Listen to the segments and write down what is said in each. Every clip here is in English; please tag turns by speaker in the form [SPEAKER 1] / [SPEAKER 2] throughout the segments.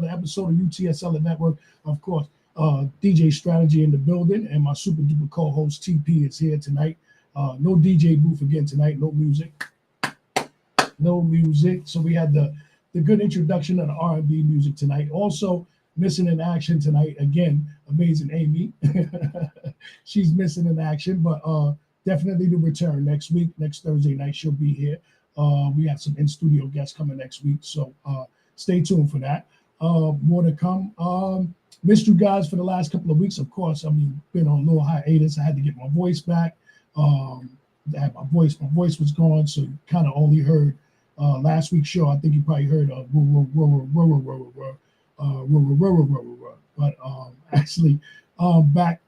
[SPEAKER 1] episode of UTSL Network. Of course, DJ Strategy in the building, and my super duper co-host TP is here tonight. No DJ booth again tonight. No music. So we had the good introduction of the R&B music tonight. Also missing in action tonight again. Amazing Amy. She's missing in action, but definitely to return next week. Next Thursday night she'll be here. We have some in-studio guests coming next week, so stay tuned for that. More to come. Missed you guys for the last couple of weeks, of course. I mean, been on a little hiatus. I had to get my voice back. I had my voice was gone, so you kind of only heard last week's show. I think you probably heard but actually back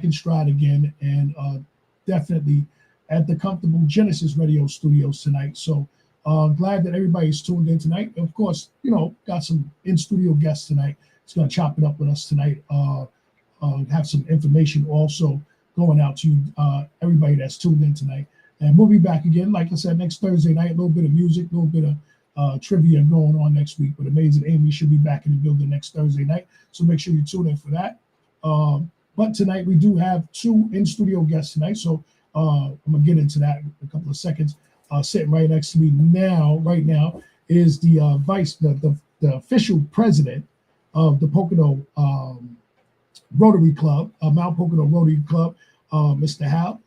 [SPEAKER 1] in stride again, and definitely at the comfortable Gynesis Radio studios tonight. So glad that everybody's tuned in tonight. Of course, got some in-studio guests tonight. It's going to chop it up with us tonight. Have some information also going out to everybody that's tuned in tonight. And we'll be back again, like I said, next Thursday night. A little bit of music, a little bit of trivia going on next week. But Amazing Amy should be back in the building next Thursday night. So make sure you tune in for that. But tonight we do have two in-studio guests tonight. So I'm going to get into that in a couple of seconds. Sitting right next to me right now, is the the official president of the Pocono Rotary Club, Mount Pocono Rotary Club, Mr. Hal.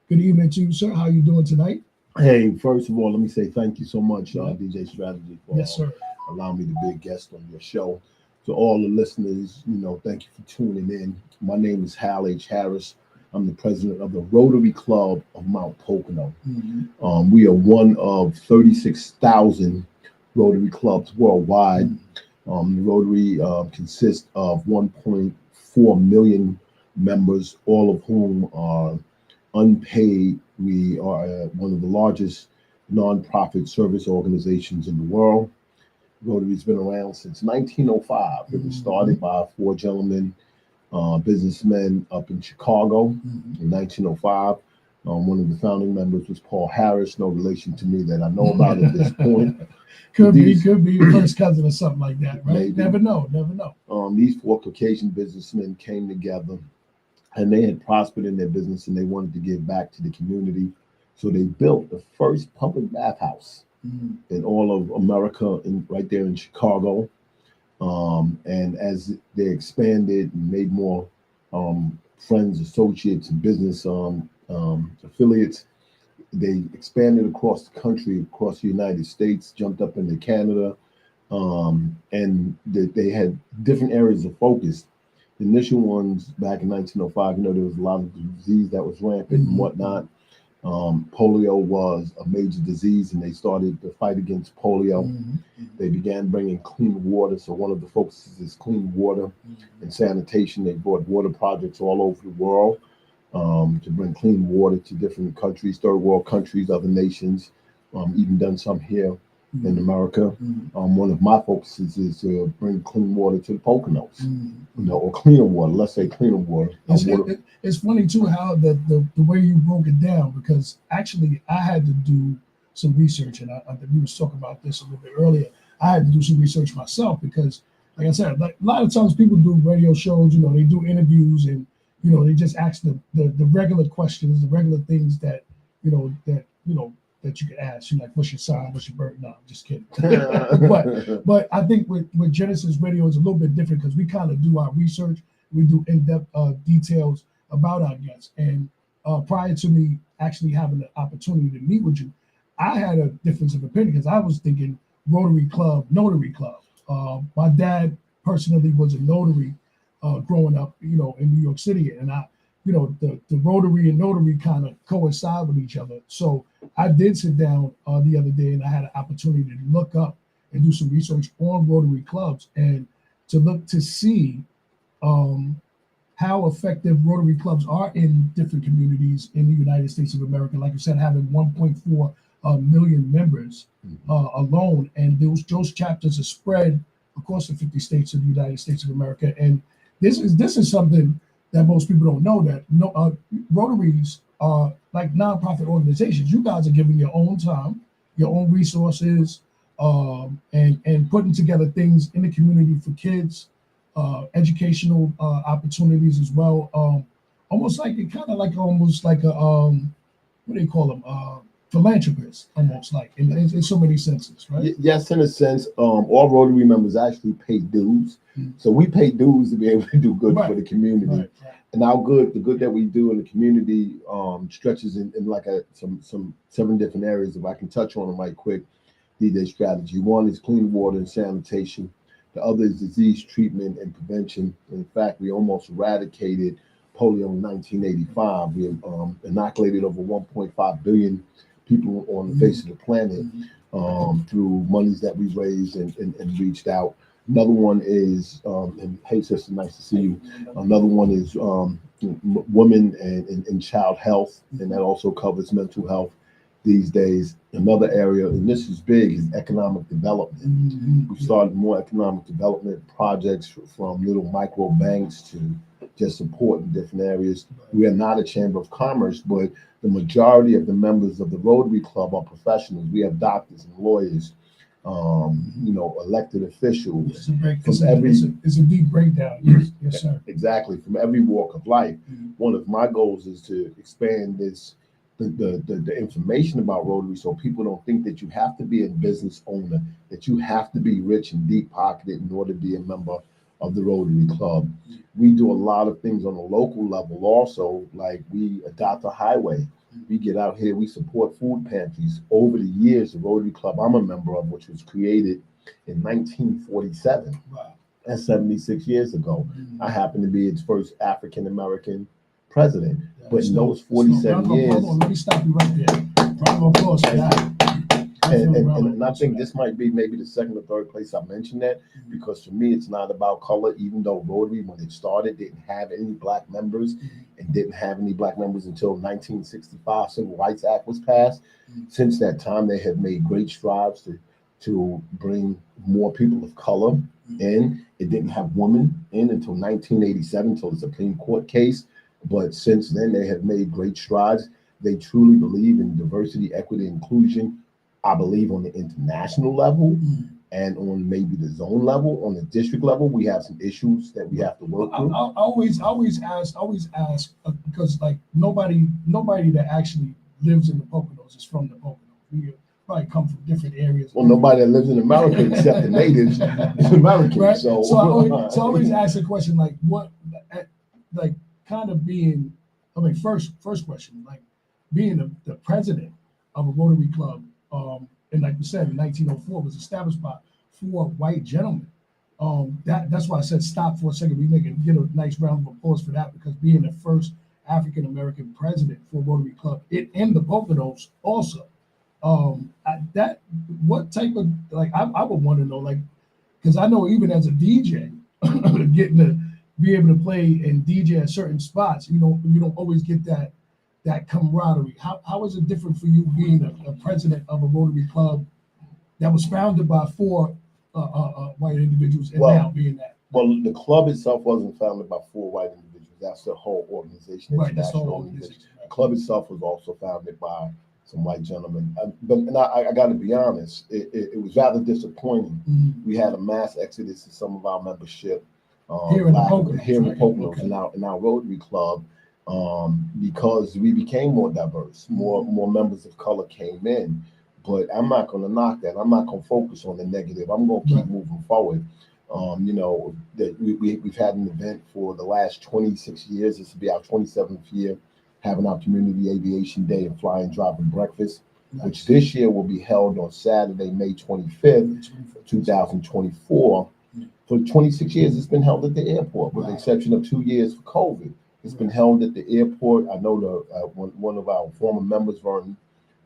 [SPEAKER 1] Good evening to you, sir. How are you doing tonight?
[SPEAKER 2] Hey, first of all, let me say thank you so much, DJ Strategy, for
[SPEAKER 1] yes, sir.
[SPEAKER 2] Allowing me to be a guest on your show. To all the listeners, thank you for tuning in. My name is Hal H. Harris. I'm the president of the Rotary Club of Mount Pocono.
[SPEAKER 1] Mm-hmm.
[SPEAKER 2] We are one of 36,000 Rotary clubs worldwide. The Rotary consists of 1.4 million members, all of whom are unpaid. We are one of the largest nonprofit service organizations in the world. Rotary's been around since 1905. It was started by four gentlemen, businessmen up in Chicago in 1905. One of the founding members was Paul Harris, no relation to me that I know about at this point.
[SPEAKER 1] Could be your first cousin or something like that, right? Maybe. Never know.
[SPEAKER 2] These four Caucasian businessmen came together, and they had prospered in their business, and they wanted to give back to the community. So they built the first public bathhouse in all of America, right there in Chicago. And as they expanded and made more friends, associates, and business affiliates, they expanded across the country, across the United States, jumped up into Canada, and they had different areas of focus. The initial ones back in 1905, there was a lot of disease that was rampant and whatnot. Polio was a major disease, and they started the fight against polio. They began bringing clean water. So one of the focuses is clean water and sanitation. They brought water projects all over the world to bring clean water to different countries, third world countries, other nations, even done some here in America. One of my focuses is to bring clean water to the Poconos, or cleaner water. Let's say cleaner water.
[SPEAKER 1] It's funny too how the way you broke it down, because actually I had to do some research, and I we was talking about this a little bit earlier. I had to do some research myself because, like I said, like a lot of times people do radio shows, they do interviews, and they just ask the regular questions, the regular things that that you could ask, like, what's your sign, what's your birth? No, I'm just kidding. but I think with Gynesis Radio, it's a little bit different because we kind of do our research. We do in-depth details about our guests. And prior to me actually having the opportunity to meet with you, I had a difference of opinion because I was thinking Rotary Club, Notary Club. My dad personally was a notary growing up, in New York City. And the Rotary and Notary kind of coincide with each other. So I did sit down the other day, and I had an opportunity to look up and do some research on Rotary clubs and to look to see how effective Rotary clubs are in different communities in the United States of America. Like you said, having 1.4 million members alone, and those chapters are spread across the 50 states of the United States of America. And this is something that most people don't know, that Rotaries are like nonprofit organizations. You guys are giving your own time, your own resources, and putting together things in the community for kids, educational opportunities as well. Almost like it kind of like almost like a what do they call them? Philanthropist, almost like in so many senses, right?
[SPEAKER 2] Yes, in a sense, all Rotary members actually pay dues. So we pay dues to be able to do good for the community.
[SPEAKER 1] Right.
[SPEAKER 2] And the good that we do in the community stretches in like some 7 different areas. If I can touch on them right quick, DJ strategy. One is clean water and sanitation. The other is disease treatment and prevention. In fact, we almost eradicated polio in 1985. We inoculated over 1.5 billion people on the face of the planet through monies that we raised and reached out. Another one is, and hey sister, nice to see you. Another one is women and child health, and that also covers mental health these days. Another area, and this is big, is economic development. We've started more economic development projects from little micro banks to just support in different areas. We are not a chamber of commerce, but the majority of the members of the Rotary Club are professionals. We have doctors and lawyers, elected officials.
[SPEAKER 1] It's a deep breakdown. Yes, sir.
[SPEAKER 2] Exactly, from every walk of life. One of my goals is to expand the information about Rotary, so people don't think that you have to be a business owner, that you have to be rich and deep pocketed in order to be a member of the Rotary Club. We do a lot of things on a local level also, like we adopt a highway. We get out here, we support food pantries. Over the years, the Rotary Club I'm a member of, which was created in 1947, that's 76 years ago. I happen to be its first African-American president. But in those 47 years...
[SPEAKER 1] Hold on, let me stop you right there. Round of applause for that.
[SPEAKER 2] And I think this might be maybe the second or third place I mentioned that, because for me, it's not about color, even though Rotary, when it started, didn't have any black members and didn't have any black members until 1965 Civil Rights Act was passed. Since that time, they have made great strides to bring more people of color in. It didn't have women in until 1987, until the Supreme Court case. But since then, they have made great strides. They truly believe in diversity, equity, inclusion. I believe on the international level and on maybe the zone level, on the district level, we have some issues that we have to work through.
[SPEAKER 1] I always ask because like nobody that actually lives in the Poconos is from the Poconos. We probably come from different areas.
[SPEAKER 2] Well, nobody that lives in America except the natives is American.
[SPEAKER 1] Right?
[SPEAKER 2] So
[SPEAKER 1] I always ask the question, like what, like kind of being, first question, like being the president of a Rotary Club. And like we said, in 1904 was established by 4 white gentlemen. That's why I said stop for a second. We get a nice round of applause for that, because being the first African American president for Rotary Club in the Poconos also. What type of, like, I would want to know, like, because I know even as a DJ, getting to be able to play and DJ at certain spots, you don't always get that camaraderie. How is it different for you being a president of a Rotary Club that was founded by 4 white individuals and now being that?
[SPEAKER 2] Well, the club itself wasn't founded by 4 white individuals. That's the whole organization.
[SPEAKER 1] Right, that's the whole organization.
[SPEAKER 2] The club itself was also founded by some white gentlemen. But I got to be honest, it was rather disappointing. We had a mass exodus in some of our membership
[SPEAKER 1] here in the Poconos,
[SPEAKER 2] in our Rotary Club. Because we became more diverse, more members of color came in. But I'm not going to knock that. I'm not going to focus on the negative. I'm going to keep moving forward. That we've had an event for the last 26 years. This will be our 27th year, having our Community Aviation Day and Fly and Drive and Breakfast, which this year will be held on Saturday, May 25th, 2024. For 26 years, it's been held at the airport, with the exception of 2 years for COVID. It's been held at the airport. I know one of our former members, Vern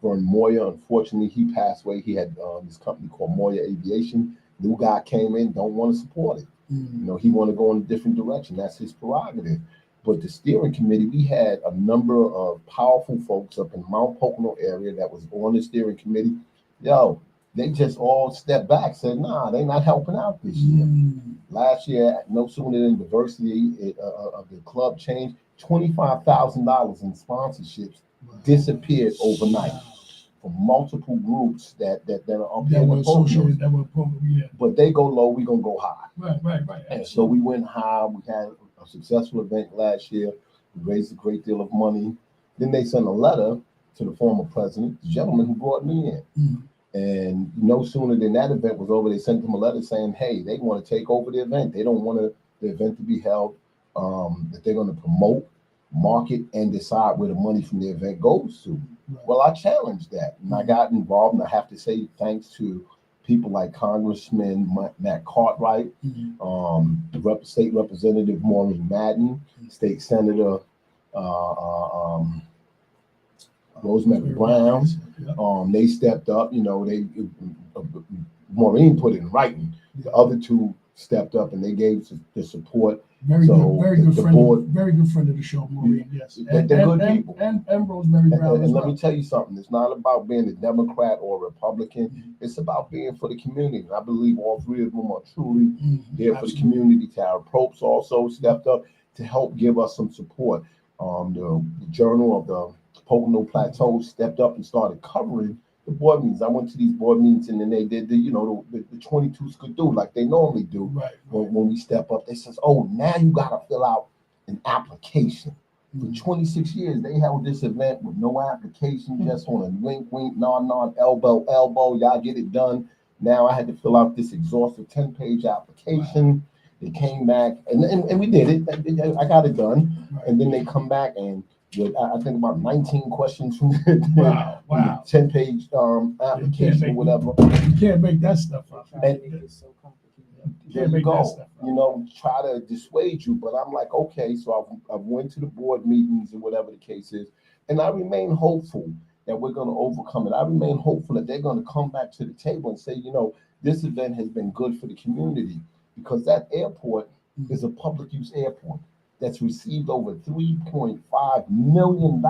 [SPEAKER 2] Moyer, unfortunately, he passed away. He had this company called Moyer Aviation. New guy came in, don't want to support it. He want to go in a different direction. That's his prerogative. But the steering committee, we had a number of powerful folks up in Mount Pocono area that was on the steering committee. They just all stepped back, said, nah, they're not helping out this year. Last year, no sooner than diversity of the club changed, $25,000 in sponsorships disappeared overnight from multiple groups that are up
[SPEAKER 1] That
[SPEAKER 2] here in
[SPEAKER 1] were
[SPEAKER 2] the
[SPEAKER 1] associated,
[SPEAKER 2] podiums.
[SPEAKER 1] that were probably, yeah.
[SPEAKER 2] But they go low, we gonna go high.
[SPEAKER 1] Right.
[SPEAKER 2] And so we went high. We had a successful event last year. We raised a great deal of money. Then they sent a letter to the former president, the gentleman who brought me in.
[SPEAKER 1] Mhm.
[SPEAKER 2] And no sooner than that event was over, they sent him a letter saying, hey, they want to take over the event. They don't want the event to be held, that they're going to promote, market, and decide where the money from the event goes to.
[SPEAKER 1] Right.
[SPEAKER 2] Well, I challenged that, and I got involved, and I have to say thanks to people like Congressman Matt Cartwright,
[SPEAKER 1] Mhm.
[SPEAKER 2] State Representative Maureen Madden, State Senator Rosemary Brown.
[SPEAKER 1] Yeah.
[SPEAKER 2] They stepped up. Maureen put it in writing. The other two stepped up and they gave the support.
[SPEAKER 1] Very good friend of the show, Maureen. Yes,
[SPEAKER 2] they're good people.
[SPEAKER 1] And Rosemary Brown as
[SPEAKER 2] and
[SPEAKER 1] well.
[SPEAKER 2] let me tell you something. It's not about being a Democrat or a Republican.
[SPEAKER 1] Mhm.
[SPEAKER 2] It's about being for the community. And I believe all three of them are truly there for the
[SPEAKER 1] Absolutely.
[SPEAKER 2] community. Tara Probst also stepped up to help give us some support. The Journal of the Pocono Plateau stepped up and started covering the board meetings. I went to these board meetings and then they did the 22 skidoo like they normally do.
[SPEAKER 1] Right.
[SPEAKER 2] When we step up, they says, oh, now you got to fill out an application. For 26 years, they held this event with no application, just on a wink, nod, elbow, y'all get it done. Now I had to fill out this exhaustive 10-page application. Wow. They came back and we did it. I got it done. Right. And then they come back and with, I think about 19 questions from the 10-page application or whatever.
[SPEAKER 1] You can't make that stuff up.
[SPEAKER 2] It's so complicated. There you go. Try to dissuade you, but I'm like, okay, so I've went to the board meetings or whatever the case is, and I remain hopeful that we're going to overcome it. I remain hopeful that they're going to come back to the table and say, this event has been good for the community, because that airport is a public use airport that's received over $3.5 million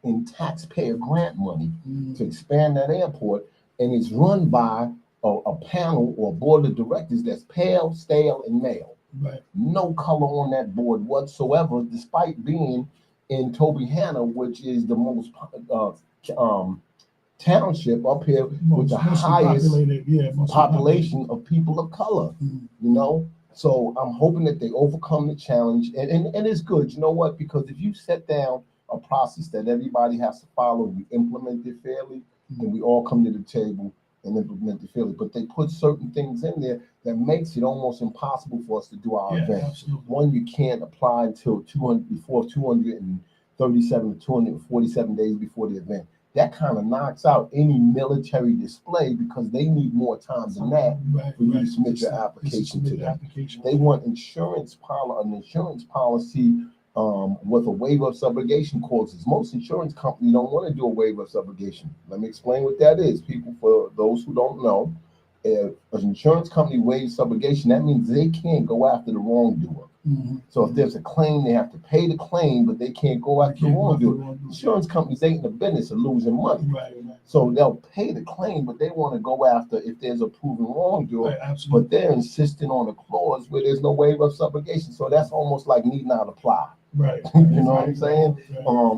[SPEAKER 2] in taxpayer grant money to expand that airport, and it's run by a panel or board of directors that's pale, stale, and male. Right. No color on that board whatsoever, despite being in Tobyhanna, which is the most township up here with the highest population of people of color. So I'm hoping that they overcome the challenge, and it's good. You know what? Because if you set down a process that everybody has to follow, and you implement it fairly, then we all come to the table and implement it fairly. But they put certain things in there that makes it almost impossible for us to do our event. Absolutely. One, you can't apply until 237 to 247 days before the event. That kind of knocks out any military display, because they need more time than that for you to submit your application to them. They want an insurance policy with a waiver of subrogation clauses. Most insurance companies don't want to do a waiver of subrogation. Let me explain what that is. People, for those who don't know, if an insurance company waives subrogation, that means they can't go after the wrongdoer. So if there's a claim, they have to pay the claim, but they can't go after the wrongdoer. Insurance companies ain't in the business of losing money. So they'll pay the claim, but they want to go after if there's a proven wrongdoer. But they're insisting on a clause where there's no waiver of subrogation. So that's almost like need not apply. You know what I'm saying?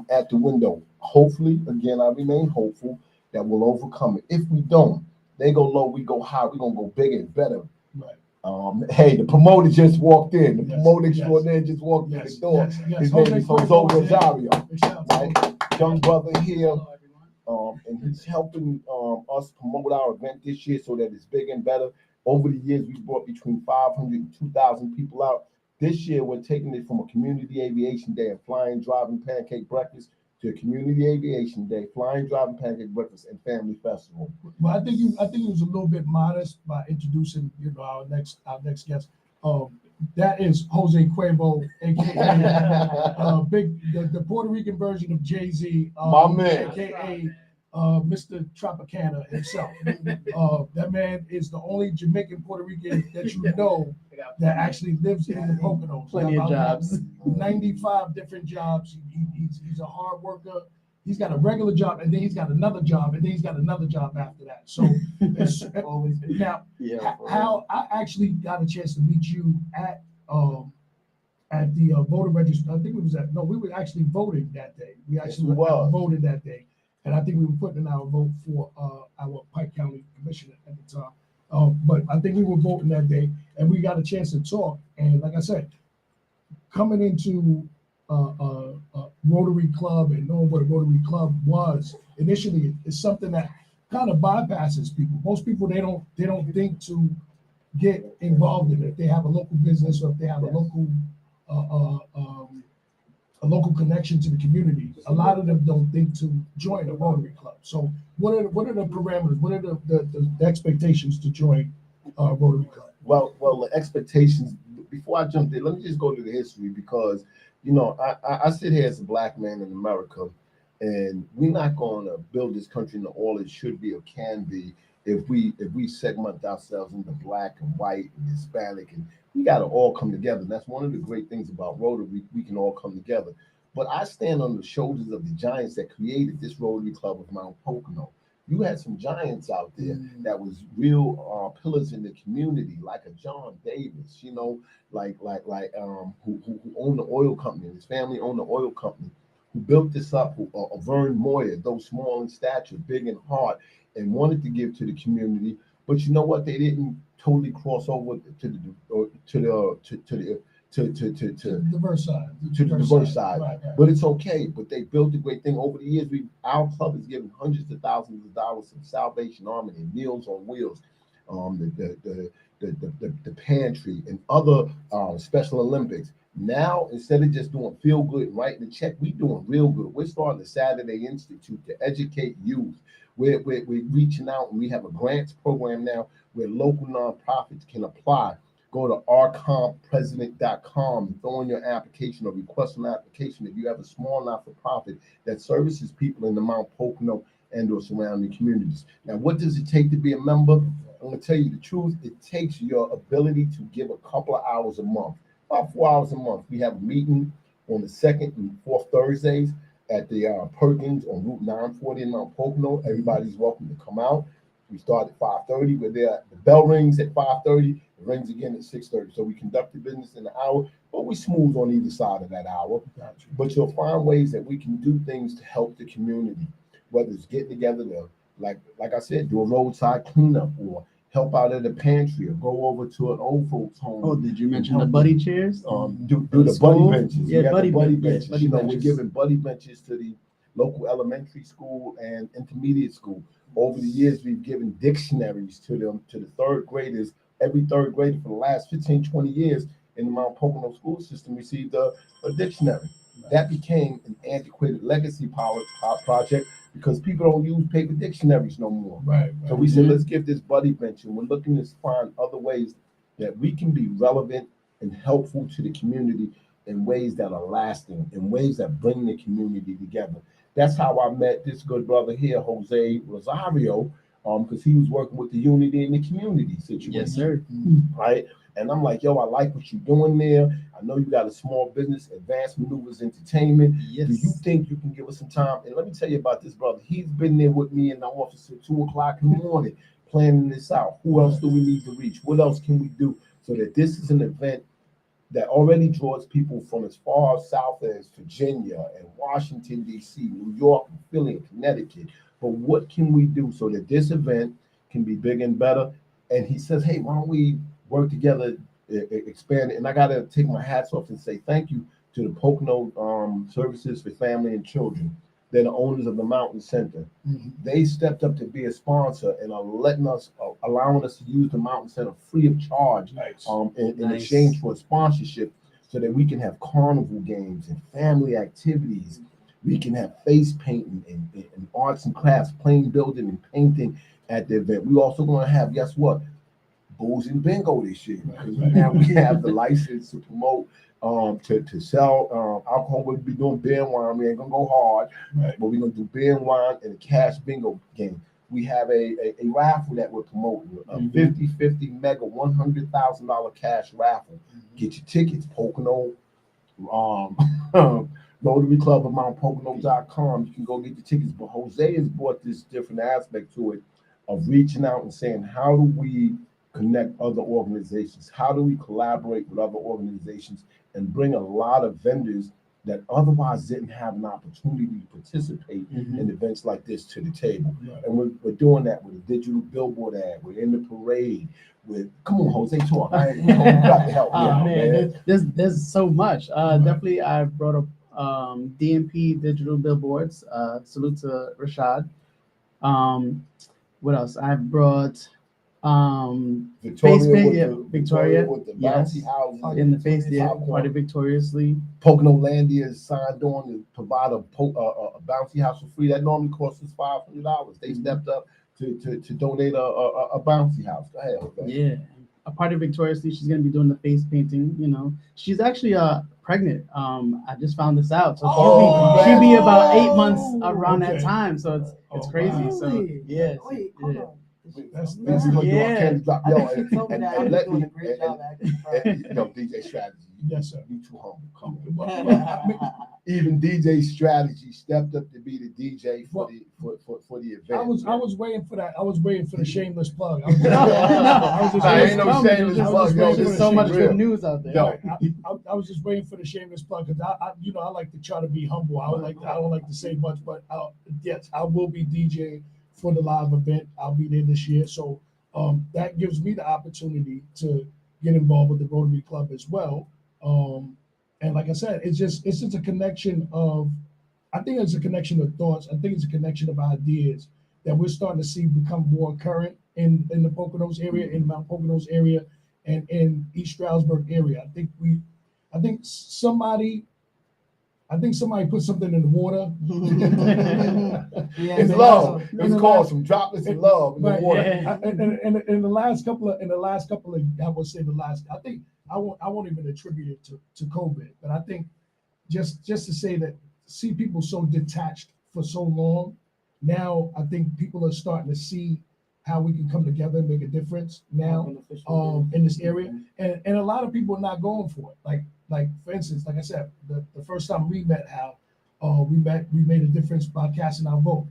[SPEAKER 2] At the window. Hopefully, again, I remain hopeful that we'll overcome it. If we don't, they go low, we go high. We're gonna go bigger and better. Hey, the promoter just walked in. The promoter extraordinaire just walked in the door. His name is Jose Rosario, right? Young brother here, and he's helping us promote our event this year so that it's bigger and better. Over the years, we brought between 500 and 2,000 people out. This year, we're taking it from a community aviation day and flying, driving, pancake breakfast to a community aviation day, flying, driving, pancake breakfast, and family festival. Well, I think it was a little bit modest by introducing, our next guest. That is Jose Cuervo, aka the Puerto Rican version of Jay-Z, my man, aka Mr. Tropicana himself. That man is the only Jamaican Puerto Rican that you know that actually lives in the Poconos.
[SPEAKER 3] Plenty of jobs.
[SPEAKER 1] 95 different jobs. He's a hard worker. He's got a regular job, and then he's got another job, and then he's got another job after that. So how I actually got a chance to meet you at the voter registry. I think it was we were actually voting that day. We actually voted that day. and I think we were putting in our vote for our Pike County Commissioner at the time. But I think we were voting that day, and we got a chance to talk. And like I said, coming into Rotary Club and knowing what a Rotary Club was initially is something that kind of bypasses people. Most people they don't think to get involved in it. If they have a local business or if they have uh, um, a local connection to the community, a lot of them don't think to join a Rotary Club. So what are the parameters? What are the expectations to join Rotary Club?
[SPEAKER 2] Well, the expectations. Before I jump in, let me just go to the history because I sit here as a black man in America, and we're not going to build this country into all it should be or can be if we segment ourselves into black and white and Hispanic, and we got to all come together. And that's one of the great things about Rotary. We can all come together. But I stand on the shoulders of the giants that created this Rotary Club of Mount Pocono. You had some giants out there that was real pillars in the community, like a John Davis, who owned the oil company. His family owned the oil company. Who built this up? Vern Moyer, though small in stature, big in heart, and wanted to give to the community. But you know what? They didn't totally cross over to the
[SPEAKER 1] Diverse side.
[SPEAKER 2] to the diverse side.
[SPEAKER 1] Right.
[SPEAKER 2] But it's okay. But they built a great thing over the years. Our club has given hundreds of thousands of dollars to Salvation Army and Meals on Wheels, the pantry and other Special Olympics. Now, instead of just doing feel good and writing a check, we're doing real good. We're starting the Saturday Institute to educate youth. We're reaching out, and we have a grants program now where local nonprofits can apply. Go to rcomppresident.com and throw in your application or request an application if you have a small not-for-profit that services people in the Mount Pocono and or surrounding communities. Now, what does it take to be a member? I'm going to tell you the truth. It takes your ability to give a couple of hours a month, about 4 hours a month. We have a meeting on the second and fourth Thursdays at the Perkins on Route 940 in Mount Pocono. Everybody's welcome to come out. We start at 5:30. We're there. The bell rings at 5:30. It rings again at 6:30. So we conduct the business in an hour, but we smooth on either side of that hour.
[SPEAKER 1] Gotcha.
[SPEAKER 2] But you'll find ways that we can do things to help the community, whether it's getting together to, like I said, do a roadside cleanup or help out at a pantry or go over to an old folks home.
[SPEAKER 3] Oh, did you mention the buddy chairs?
[SPEAKER 2] Do the buddy benches.
[SPEAKER 3] Yeah, buddy
[SPEAKER 2] benches.
[SPEAKER 3] benches.
[SPEAKER 2] We're giving buddy benches to the local elementary school and intermediate school. Over the years, we've given dictionaries to the third graders. Every third grader for the last 15, 20 years in the Mount Pocono school system received a dictionary. That became an antiquated legacy project because people don't use paper dictionaries no more.
[SPEAKER 1] Right.
[SPEAKER 2] So we said, let's give this buddy bench, and we're looking to find other ways that we can be relevant and helpful to the community in ways that are lasting, in ways that bring the community together. That's how I met this good brother here, Jose Rosario, because he was working with the Unity in the Community situation.
[SPEAKER 3] Yes, sir.
[SPEAKER 2] Right? And I'm like, yo, I like what you're doing there. I know you got a small business, Advanced Maneuvers Entertainment.
[SPEAKER 3] Yes.
[SPEAKER 2] Do you think you can give us some time? And let me tell you about this brother. He's been there with me in the office at 2 o'clock in the morning, planning this out. Who else do we need to reach? What else can we do so that this is an event that already draws people from as far south as Virginia and Washington, D.C., New York, and Philly, and Connecticut. But what can we do so that this event can be bigger and better? And he says, hey, why don't we work together, expand it? And I got to take my hats off and say thank you to the Pocono Services for Family and Children. They're the owners of the Mountain Center.
[SPEAKER 1] Mm-hmm.
[SPEAKER 2] They stepped up to be a sponsor and are allowing us to use the Mountain Center free of charge.
[SPEAKER 1] Nice.
[SPEAKER 2] In exchange for a sponsorship so that we can have carnival games and family activities. We can have face painting and arts and crafts, plane building and painting at the event. We're also going to have, guess what? Booze and bingo this year. Because now we have the license to promote, to sell alcohol. We'll be doing beer and wine. We ain't going to go hard,
[SPEAKER 1] Right.
[SPEAKER 2] but we're going to do beer and wine and a cash bingo game. We have a raffle that we're promoting, a 50-50 mega $100,000 cash raffle. Get your tickets, Pocono, Rotary Club of Mount Pocono.com. You can go get your tickets. But Jose has brought this different aspect to it of reaching out and saying, how do we connect other organizations? How do we collaborate with other organizations and bring a lot of vendors that otherwise didn't have an opportunity to participate in events like this to the table.
[SPEAKER 1] Right.
[SPEAKER 2] And we're doing that with a digital billboard ad. We're in the parade. Come on, Jose, talk. You got to help me out, man.
[SPEAKER 3] There's so much. Definitely, I brought up DMP digital billboards. Salute to Rashad. What else? I brought Victoria
[SPEAKER 2] with the bouncy houses
[SPEAKER 3] in the face, Party Victoriously.
[SPEAKER 2] Poconolandia is signed on to provide a bouncy house for free. That normally costs us $500. They stepped up to donate a bouncy house. Go ahead. Okay.
[SPEAKER 3] Yeah, a Party Victoriously. She's gonna be doing the face painting. You know, she's actually pregnant. I just found this out. So she'll be about 8 months around that time. So it's crazy.
[SPEAKER 1] Wow.
[SPEAKER 3] So yeah.
[SPEAKER 4] Wait, hold on.
[SPEAKER 1] That's
[SPEAKER 2] DJ Strategy.
[SPEAKER 1] Yes, sir.
[SPEAKER 2] You too humble. Even DJ Strategy stepped up to be the DJ for the event.
[SPEAKER 1] I was waiting for that. I was waiting for the shameless plug.
[SPEAKER 3] Ain't no
[SPEAKER 2] shameless plug.
[SPEAKER 3] There's so much good news out there.
[SPEAKER 1] I was just waiting for the shameless plug because I like to try to be humble. I don't like to say much, but yes, I will be DJ for the live event. I'll be there this year, so that gives me the opportunity to get involved with the Rotary Club as well. And like I said, it's just a connection of, I think it's a connection of thoughts. I think it's a connection of ideas that we're starting to see become more current in the Poconos area, in the Mount Poconos area, and in East Stroudsburg area. I think somebody put something in the water.
[SPEAKER 4] Yeah,
[SPEAKER 2] It's love. It's called some droplets of love in the water.
[SPEAKER 1] And in the last couple of, I would say I think I won't even attribute it to COVID, but I think just to say that, see people so detached for so long, now I think people are starting to see how we can come together and make a difference now in this area, and a lot of people are not going for it. Like for instance, like I said, the first time we met, we made a difference by casting our vote.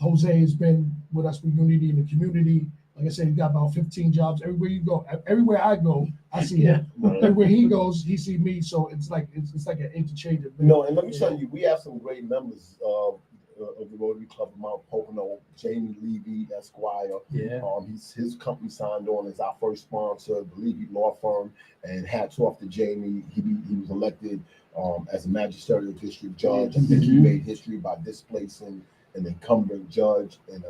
[SPEAKER 1] Jose has been with us for Unity in the community. Like I said, he got about 15 jobs everywhere you go. Everywhere I go, I see him. Everywhere he goes, he see me. So it's like an interchange.
[SPEAKER 2] And let me tell you, we have some great members of the Rotary Club of Mount Pocono. Jamie Levy, Esquire.
[SPEAKER 3] Yeah.
[SPEAKER 2] His company signed on as our first sponsor, the Levy Law Firm. And hats off to Jamie. He was elected as a magisterial district judge. I think he made history by displacing an incumbent judge in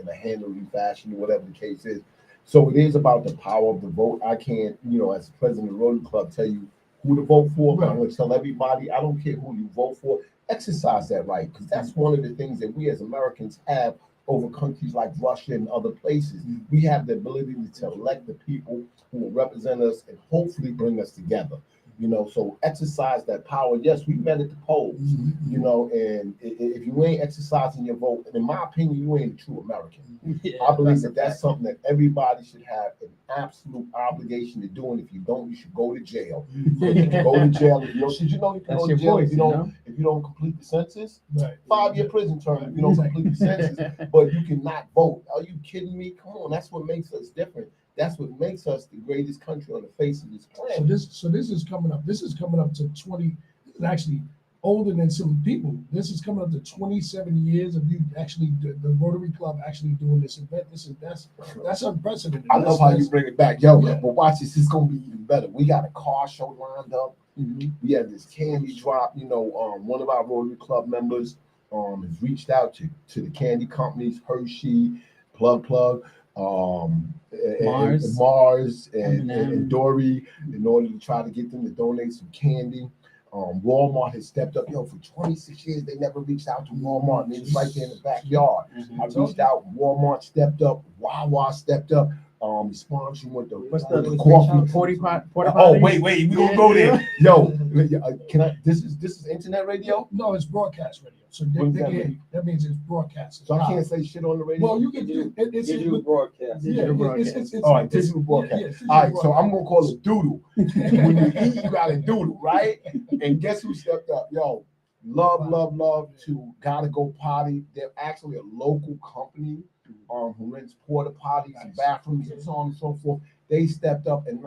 [SPEAKER 2] a handling fashion, or whatever the case is. So it is about the power of the vote. I can't, as the president of the Rotary Club, tell you who to vote for. Right. I'm going to tell everybody, I don't care who you vote for, exercise that right, because that's one of the things that we as Americans have over countries like Russia and other places. We have the ability to elect the people who will represent us and hopefully bring us together. So exercise that power. Yes, we met at the polls, and if you ain't exercising your vote, in my opinion, you ain't a true American. Yeah, I believe that's something that everybody should have an absolute obligation to do, and if you don't, you should go to jail. You can go to jail. Did you know you can go to jail if you don't complete the census? Right. 5-year prison term if you don't complete the census, but you cannot vote. Are you kidding me? Come on, that's what makes us different. That's what makes us the greatest country on the face of this planet.
[SPEAKER 1] So this is coming up. This is coming up to 20. This is actually older than some people. This is coming up to 27 years of you actually the Rotary Club actually doing this event. That's unprecedented.
[SPEAKER 2] I love how you bring it back, but watch this. It's gonna be even better. We got a car show lined up. We have this candy drop. One of our Rotary Club members has reached out to the candy companies, Hershey, Plug. Mars and Dory, in order to try to get them to donate some candy. Walmart has stepped up. For 26 years, they never reached out to Walmart, and it was right there in the backyard. I reached out. Walmart stepped up. Wawa stepped up. Sponsoring with the coffee.
[SPEAKER 3] 40
[SPEAKER 2] Oh, wait, we gonna go there. Can I? This is internet radio?
[SPEAKER 1] No, it's broadcast radio. So that means it's broadcast.
[SPEAKER 2] So I can't say shit on the radio.
[SPEAKER 1] Well, you can do digital broadcast.
[SPEAKER 2] All right, digital broadcast. All right, so I'm gonna call it doodle. When you eat, you gotta doodle, right? And guess who stepped up? Love to Gotta Go Potty. They're actually a local company who rents porta potties and bathrooms and so on and so forth. They stepped up and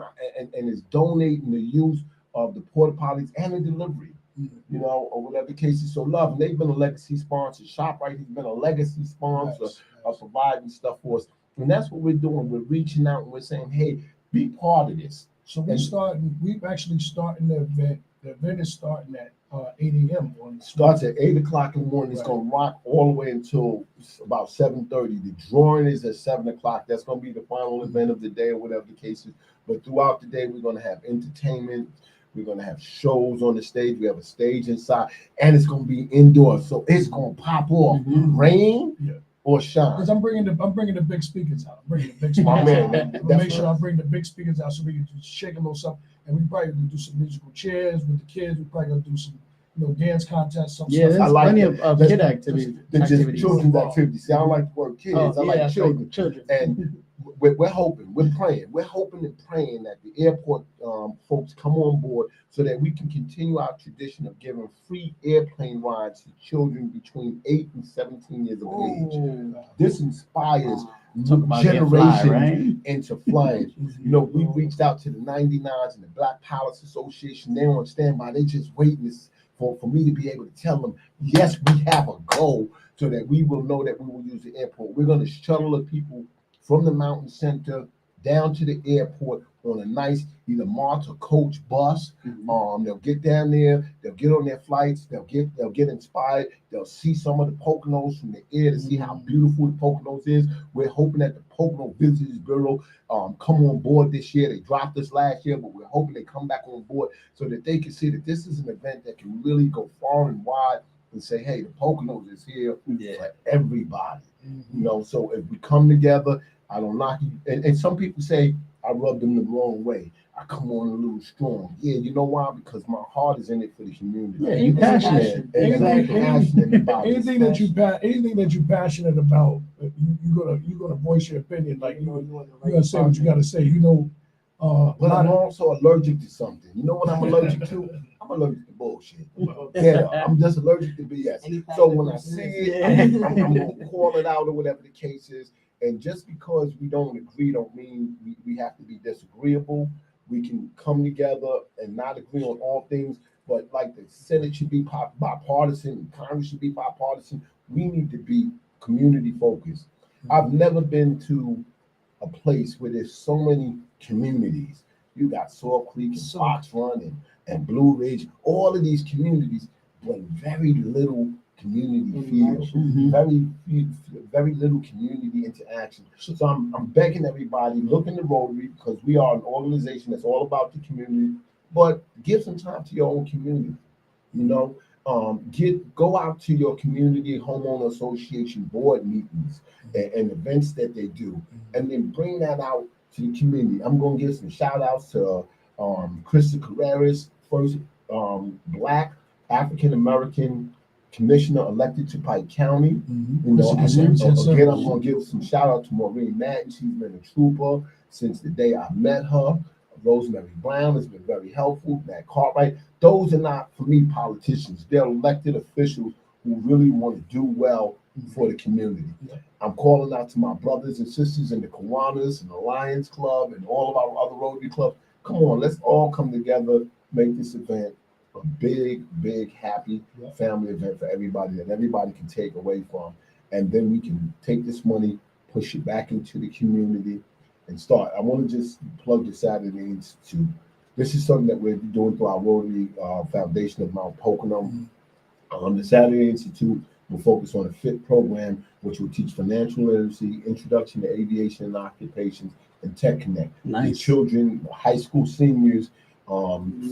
[SPEAKER 2] is donating the use of the porta potties and the delivery, you know, or whatever the case is. So Love, and they've been a legacy sponsor. ShopRite has been a legacy sponsor of providing stuff for us. And that's what we're doing. We're reaching out and we're saying, hey, be part of this.
[SPEAKER 1] So we've actually starting the event. The event is starting at 8 a.m.
[SPEAKER 2] Starts at 8 o'clock in the morning. It's going to rock all the way until about 7:30. The drawing is at 7 o'clock. That's going to be the final event of the day or whatever the case is. But throughout the day, we're going to have entertainment. We're going to have shows on the stage. We have a stage inside, and it's going to be indoors. So it's going to pop off. Rain or shine.
[SPEAKER 1] Because I'm bringing the big speakers out. I'm bringing the big speakers
[SPEAKER 2] My man,
[SPEAKER 1] out. I'm gonna make sure I bring the big speakers out so we can just shake a little something. And we probably gonna do some musical chairs with the kids. We probably gonna do some, dance contests. Some
[SPEAKER 3] Yeah,
[SPEAKER 1] stuff.
[SPEAKER 3] there's
[SPEAKER 2] like
[SPEAKER 3] plenty
[SPEAKER 2] it.
[SPEAKER 3] of kid activities.
[SPEAKER 2] Just children's activities. See, I don't like the word kids. I like children.
[SPEAKER 3] Children.
[SPEAKER 2] And we're hoping, we're praying, we're hoping and praying that the airport folks come on board so that we can continue our tradition of giving free airplane rides to children between 8 and 17 years of age. This inspires generations into flying. We reached out to the 99s and the Black Pilots Association. They're on standby. They just waiting for me to be able to tell them, yes, we have a goal so that we will know that we will use the airport. We're going to shuttle the people from the mountain center down to the airport on a nice either MARTA coach bus. They'll get down there, they'll get on their flights, they'll get inspired, they'll see some of the Poconos from the air to see how beautiful the Poconos is. We're hoping that the Pocono Visitors Bureau come on board this year. They dropped us last year, but we're hoping they come back on board so that they can see that this is an event that can really go far and wide and say, hey, the Poconos is here for everybody. So if we come together, I don't knock you. And some people say I rub them the wrong way. I come on a little strong. Yeah, you know why? Because my heart is in it for the community.
[SPEAKER 3] Yeah, you're passionate.
[SPEAKER 1] Exactly. Anything that you're passionate about, you're gonna voice your opinion. Like you're gonna say what you gotta say.
[SPEAKER 2] But I'm also allergic to something. You know what I'm allergic to? I'm allergic to bullshit. Yeah, I'm just allergic to BS. So when I see it, I'm gonna call it out or whatever the case is. And just because we don't agree don't mean we have to be disagreeable. We can come together and not agree on all things, but like the Senate should be bipartisan, Congress should be bipartisan. We need to be community focused. I've never been to a place where there's so many communities. You got Saw Creek and Fox Run and Blue Ridge, all of these communities, but very little community feel, very little community interaction. So I'm begging everybody, look in the Rotary, because we are an organization that's all about the community, but give some time to your own community. Go out to your community homeowner association board meetings and events that they do, and then bring that out to the community. I'm going to give some shout outs to Krista Carreras, first Black African American commissioner elected to Pike County. Again, I'm going to give some shout out to Maureen Madden. She's been a trooper since the day I met her. Rosemary Brown has been very helpful. Matt Cartwright. Those are not, for me, politicians. They're elected officials who really want to do well for the community. I'm calling out to my brothers and sisters in the Kiwanis and the Lions Club and all of our other Rotary clubs. Come on, let's all come together, make this event a big, happy family event for everybody that everybody can take away from. And then we can take this money, push it back into the community and start. I want to just plug the Saturday Institute. This is something that we're doing through our Rotary Foundation of Mount Pocono. The Saturday Institute will focus on a FIT program, which will teach financial literacy, introduction to aviation and occupations, and Tech Connect.
[SPEAKER 3] Nice.
[SPEAKER 2] The children, high school seniors,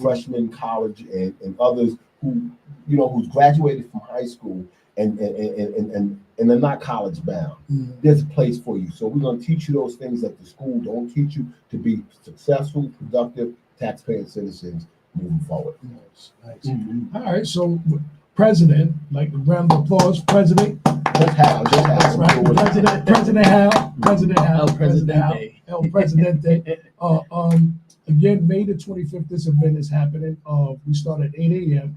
[SPEAKER 2] freshmen, college, and others who's graduated from high school and they're not college bound. There's a place for you. So we're going to teach you those things that the school don't teach you to be successful, productive, taxpaying citizens moving forward.
[SPEAKER 1] Nice. All right, so President, like a round of applause, President.
[SPEAKER 2] Just
[SPEAKER 1] right. President Hal. El Presidente. Again, May the 25th, this event is happening. We start at 8 a.m.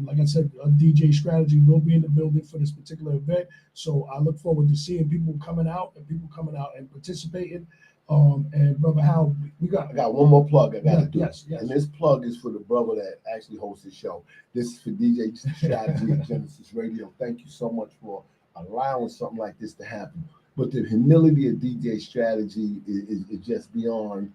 [SPEAKER 1] Like I said, DJ Strategy will be in the building for this particular event. So I look forward to seeing people coming out and participating. And brother Hal,
[SPEAKER 2] I got one more plug I gotta do.
[SPEAKER 1] Yes.
[SPEAKER 2] And this plug is for the brother that actually hosts the show. This is for DJ Strategy at Gynesis Radio. Thank you so much for allowing something like this to happen. But the humility of DJ Strategy is just beyond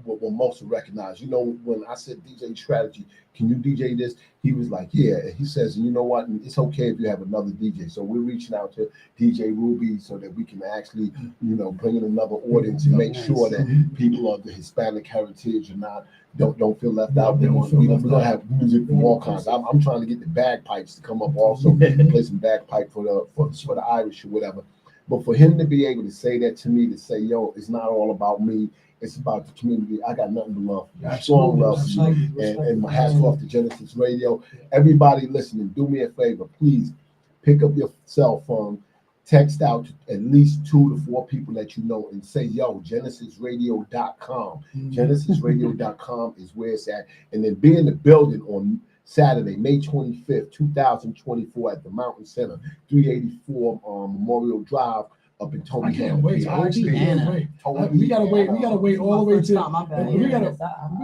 [SPEAKER 2] what most recognize. You know, when I said DJ Strategy, can you DJ this? He was like, yeah. And he says, you know what? It's okay if you have another DJ. So we're reaching out to DJ Ruby so that we can actually, bring in another audience and make sure that people of the Hispanic heritage are not don't feel left out. We're gonna have music from all kinds. I'm trying to get the bagpipes to come up also, play some bagpipe for the Irish or whatever. But for him to be able to say that to me, to say, yo, it's not all about me. It's about the community. I got nothing but love for you. Strong love for you. And my hats off to Gynesis Radio. Everybody listening, do me a favor. Please pick up your cell phone, text out at least 2 to 4 people that you know and say, yo, GenesisRadio.com. GenesisRadio.com is where it's at. And then be in the building on Saturday, May 25th, 2024 at the Mountain Center, 384 Memorial Drive. Up in Tony.
[SPEAKER 1] I can't wait. I actually can't wait. We gotta wait. We gotta wait all the way to. We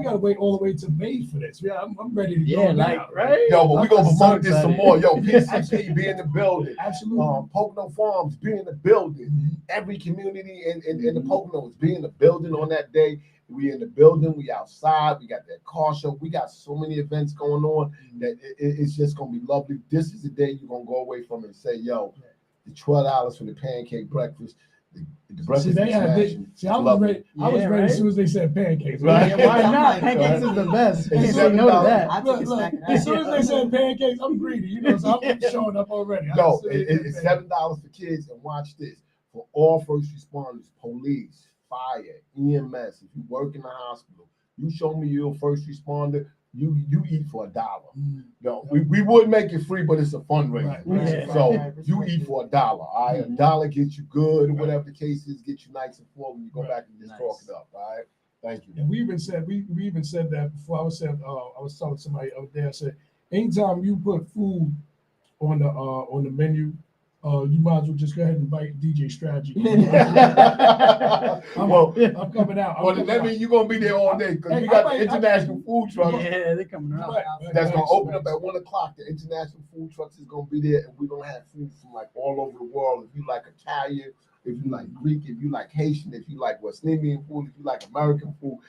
[SPEAKER 1] gotta wait all the way to May for this. Yeah, I'm ready to go.
[SPEAKER 3] Now, right?
[SPEAKER 2] Yo, but we gonna promote this some more. Yo, PCC be in the building.
[SPEAKER 1] Absolutely.
[SPEAKER 2] Pocono Farms be in the building. Every community in the Poconos be in the building on that day. We in the building. We outside. We got that car show. We got so many events going on that it's just gonna be lovely. This is the day you're gonna go away from it and say, yo. The $12 for the pancake breakfast. The breakfast.
[SPEAKER 1] I was ready. I was ready as soon as they said pancakes.
[SPEAKER 2] Right?
[SPEAKER 3] Yeah, why not? Pancakes is the best. Can't say no to that.
[SPEAKER 1] Look, as soon as they said pancakes, I'm greedy. So I'm showing up already.
[SPEAKER 2] No, it's $7 for kids. And watch this: for all first responders, police, fire, EMS. If you work in the hospital, you show me you're a first responder. You eat for $1. No, we would make it free, but it's a fundraiser. You eat for $1. All right, $1 gets you good, or whatever the case is, get you nice and full, and you go back and just talk it up. All right, thank you.
[SPEAKER 1] And we even said that before. I was telling somebody out there. I said, anytime you put food on the menu, you might as well just go ahead and invite DJ Strategy. I'm coming out.
[SPEAKER 2] Well, that means you're gonna be there all day because we got the international food trucks.
[SPEAKER 3] Yeah, they're coming around.
[SPEAKER 2] That's gonna open up at 1 o'clock. The international food trucks is gonna be there, and we're gonna have food from like all over the world. If you like Italian, if you like Greek, if you like Haitian, if you like West Indian food, if you like American food,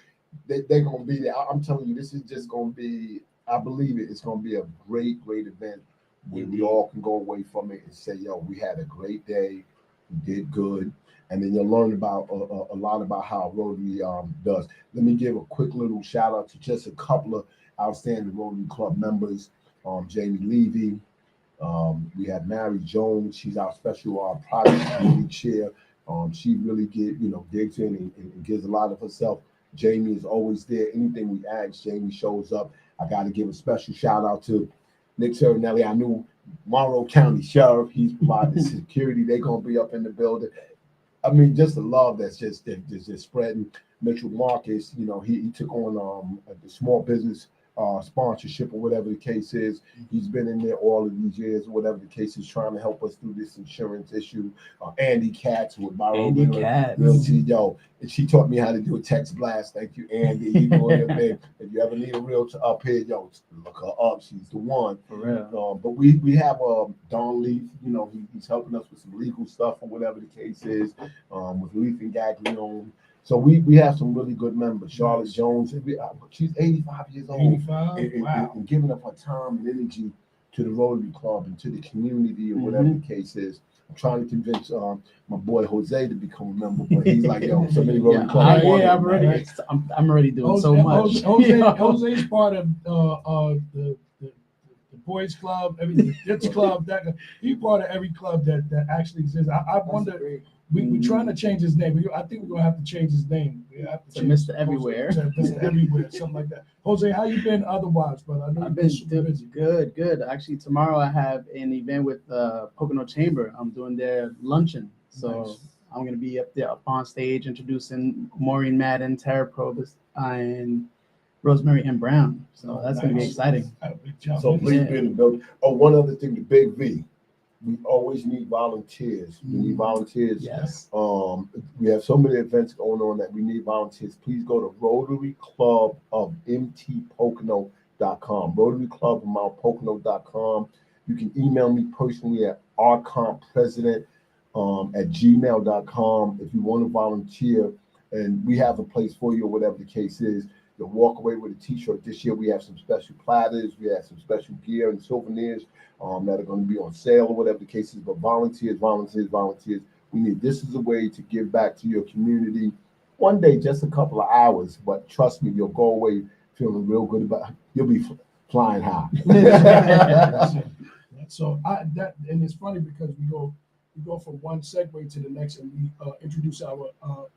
[SPEAKER 2] they're gonna be there. I'm telling you, this is just gonna be. I believe it's gonna be a great event. Where we all can go away from it and say, yo, we had a great day, we did good. And then you'll learn about a lot about how Rotary does. Let me give a quick little shout out to just a couple of outstanding Rotary Club members. Jamie Levy, we have Mary Jones, she's our special project committee chair. She really digs in and gives a lot of herself. Jamie is always there. Anything we ask, Jamie shows up. I got to give a special shout out to Nick Serenelli. I knew Monroe County Sheriff. He's providing security. They're gonna be up in the building. I mean, just the love that's just spreading. Mitchell Marcus, he took on the small business sponsorship or whatever the case is. He's been in there all of these years, or whatever the case is, trying to help us through this insurance issue. Andy Katz with Realty, and she taught me how to do a text blast. Thank you, Andy. You know what I mean? If you ever need a realtor up here, look her up. She's the one.
[SPEAKER 3] For real.
[SPEAKER 2] But we have Don Leaf. He's helping us with some legal stuff or whatever the case is. With Leaf and Gaglione. So we have some really good members. Charlotte Jones, she's 85 years old.
[SPEAKER 1] 85? Wow.
[SPEAKER 2] And giving up her time and energy to the Rotary Club and to the community or whatever the case is. I'm trying to convince my boy Jose to become a member, but he's like, yo, so many Rotary Clubs.
[SPEAKER 3] I'm already doing so much.
[SPEAKER 1] Jose's part of the boys club, the kids club. He's part of every club that actually exists. I wonder. We're trying to change his name. I think we're gonna have to change his name. We have to change
[SPEAKER 3] Mr. Everywhere.
[SPEAKER 1] Mr. Everywhere, something like that. Jose, how you been otherwise, brother? I know
[SPEAKER 3] I've been super busy. Good. Actually, tomorrow I have an event with Pocono Chamber. I'm doing their luncheon, so nice. I'm gonna be up there up on stage introducing Maureen Madden, Tara Probus, and Rosemary M. Brown. So that's gonna be exciting.
[SPEAKER 2] So please be in the building. Oh, one other thing, the Big V. we always need volunteers. We need volunteers.
[SPEAKER 3] Yes.
[SPEAKER 2] We have so many events going on that we need volunteers. Please go to Rotary Club of MTPocono.com. Rotary Club of MountPocono.com. You can email me personally at rcomppresident at gmail.com if you want to volunteer, and we have a place for you or whatever the case is. You'll walk away with a t-shirt. This year we have some special platters, we have some special gear and souvenirs that are going to be on sale or whatever the case is. But volunteers. We need, this is a way to give back to your community. One day, just a couple of hours, but trust me, you'll go away feeling real good about it. You'll be flying high.
[SPEAKER 1] So and it's funny because we go from one segue to the next, and we introduce our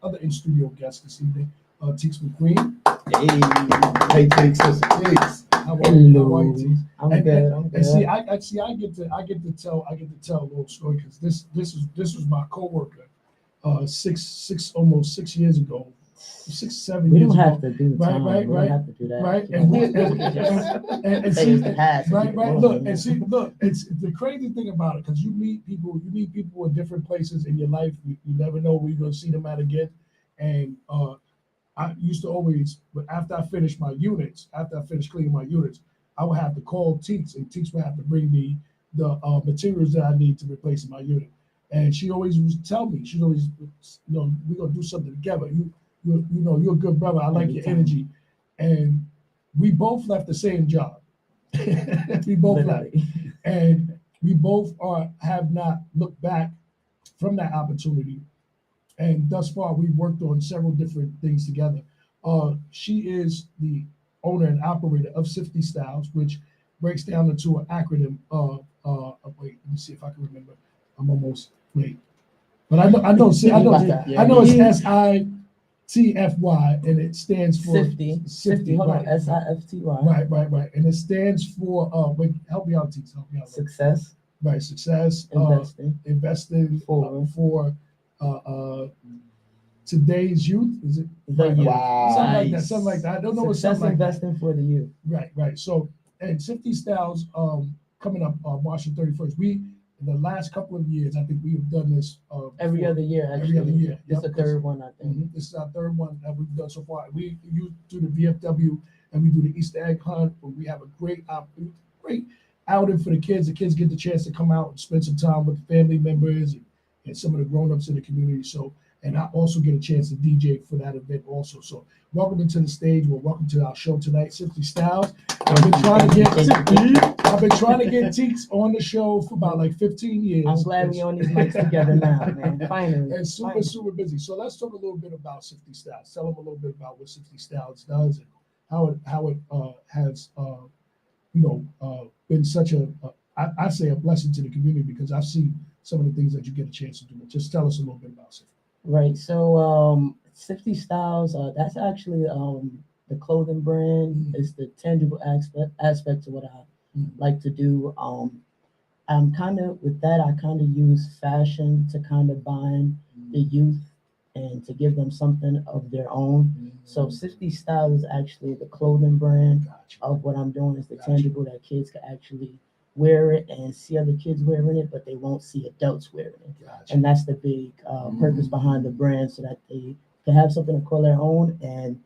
[SPEAKER 1] other in-studio guest this evening, Teeks McQueen.
[SPEAKER 2] Hey, Teeks, listen, Teeks.
[SPEAKER 1] How are you, Teeks?
[SPEAKER 4] I'm good.
[SPEAKER 1] And see, I get to tell a little story because this was my coworker, almost 6 years ago, 7
[SPEAKER 4] We
[SPEAKER 1] years
[SPEAKER 4] don't
[SPEAKER 1] ago.
[SPEAKER 4] have to do time.
[SPEAKER 1] Right.
[SPEAKER 4] We don't have to do that.
[SPEAKER 1] Right,
[SPEAKER 4] You
[SPEAKER 1] and
[SPEAKER 4] know,
[SPEAKER 1] we
[SPEAKER 4] just say it's the past.
[SPEAKER 1] right. Look, it's the crazy thing about it because you meet people in different places in your life. You never know where you're gonna see them at again. And I used to always, but after I finished cleaning my units, I would have to call Teeks, and Teeks would have to bring me the materials that I need to replace in my unit. And she always would tell me, she's always, we're gonna do something together. You're a good brother. I like your energy. And we both left the same job. We both left. And we both have not looked back from that opportunity. And thus far, we've worked on several different things together. She is the owner and operator of Sifty Styles, which breaks down into an acronym. Wait, let me see if I can remember. I'm almost late. But I know it's SITFY, and it stands for
[SPEAKER 4] Sifty. Hold on, SIFTY.
[SPEAKER 1] Right. And it stands for wait, help me out, Teeks. Help me out.
[SPEAKER 4] Success.
[SPEAKER 1] Right, success. Investing for today's youth. Is it?
[SPEAKER 4] The youth.
[SPEAKER 2] Wow.
[SPEAKER 1] Something like that. I don't know what
[SPEAKER 4] Success
[SPEAKER 1] something like that.
[SPEAKER 4] investing for the youth.
[SPEAKER 1] Right. So, and Sifty Styles coming up March 31st. In the last couple of years, I think we have done this
[SPEAKER 4] Every other year, actually.
[SPEAKER 1] Every other year.
[SPEAKER 4] This is the third one, I think.
[SPEAKER 1] Mm-hmm. This is our third one that we've done so far. We do the VFW and we do the Easter egg hunt, where we have a great outing for the kids. The kids get the chance to come out and spend some time with the family members and some of the grown-ups in the community. So, and I also get a chance to DJ for that event also. So welcome into the stage. Well, welcome to our show tonight, Sifty Styles. I've been trying to get Teeks on the show for about like 15 years.
[SPEAKER 4] I'm glad we're on these mics together now, man. Finally.
[SPEAKER 1] And super busy. So let's talk a little bit about Sifty Styles. Tell them a little bit about what Sifty Styles does and how it has been such I say a blessing to the community, because I've seen some of the things that you get a chance to do. But just tell us a little bit about Sifty.
[SPEAKER 4] Right. So Sifty Styles, that's actually the clothing brand.
[SPEAKER 1] Mm-hmm.
[SPEAKER 4] It's the tangible aspect to what I like to do. I'm kind of with that. I kind of use fashion to kind of bind the youth and to give them something of their own.
[SPEAKER 1] Mm-hmm.
[SPEAKER 4] So Sifty Style is actually the clothing brand of what I'm doing. Is the tangible that kids can actually wear it and see other kids wearing it, but they won't see adults wearing it. And that's the big purpose behind the brand, so that they can have something to call their own. And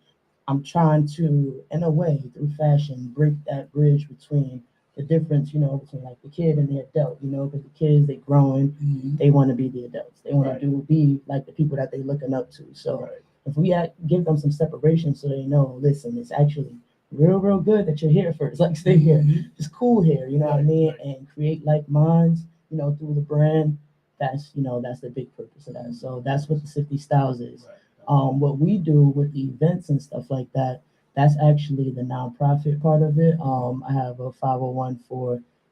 [SPEAKER 4] I'm trying to, in a way, through fashion, break that bridge between the difference, between like the kid and the adult, because the kids, they growing, they want to be the adults. They want to be like the people that they looking up to. So if we give them some separation, so they know, listen, it's actually real good that you're here first. Like, stay here. It's cool here, you know what I mean? And create like minds, through the brand. That's the big purpose of that. So that's what the Sifty Styles is. What we do with the events and stuff like that, that's actually the nonprofit part of it. I have a 501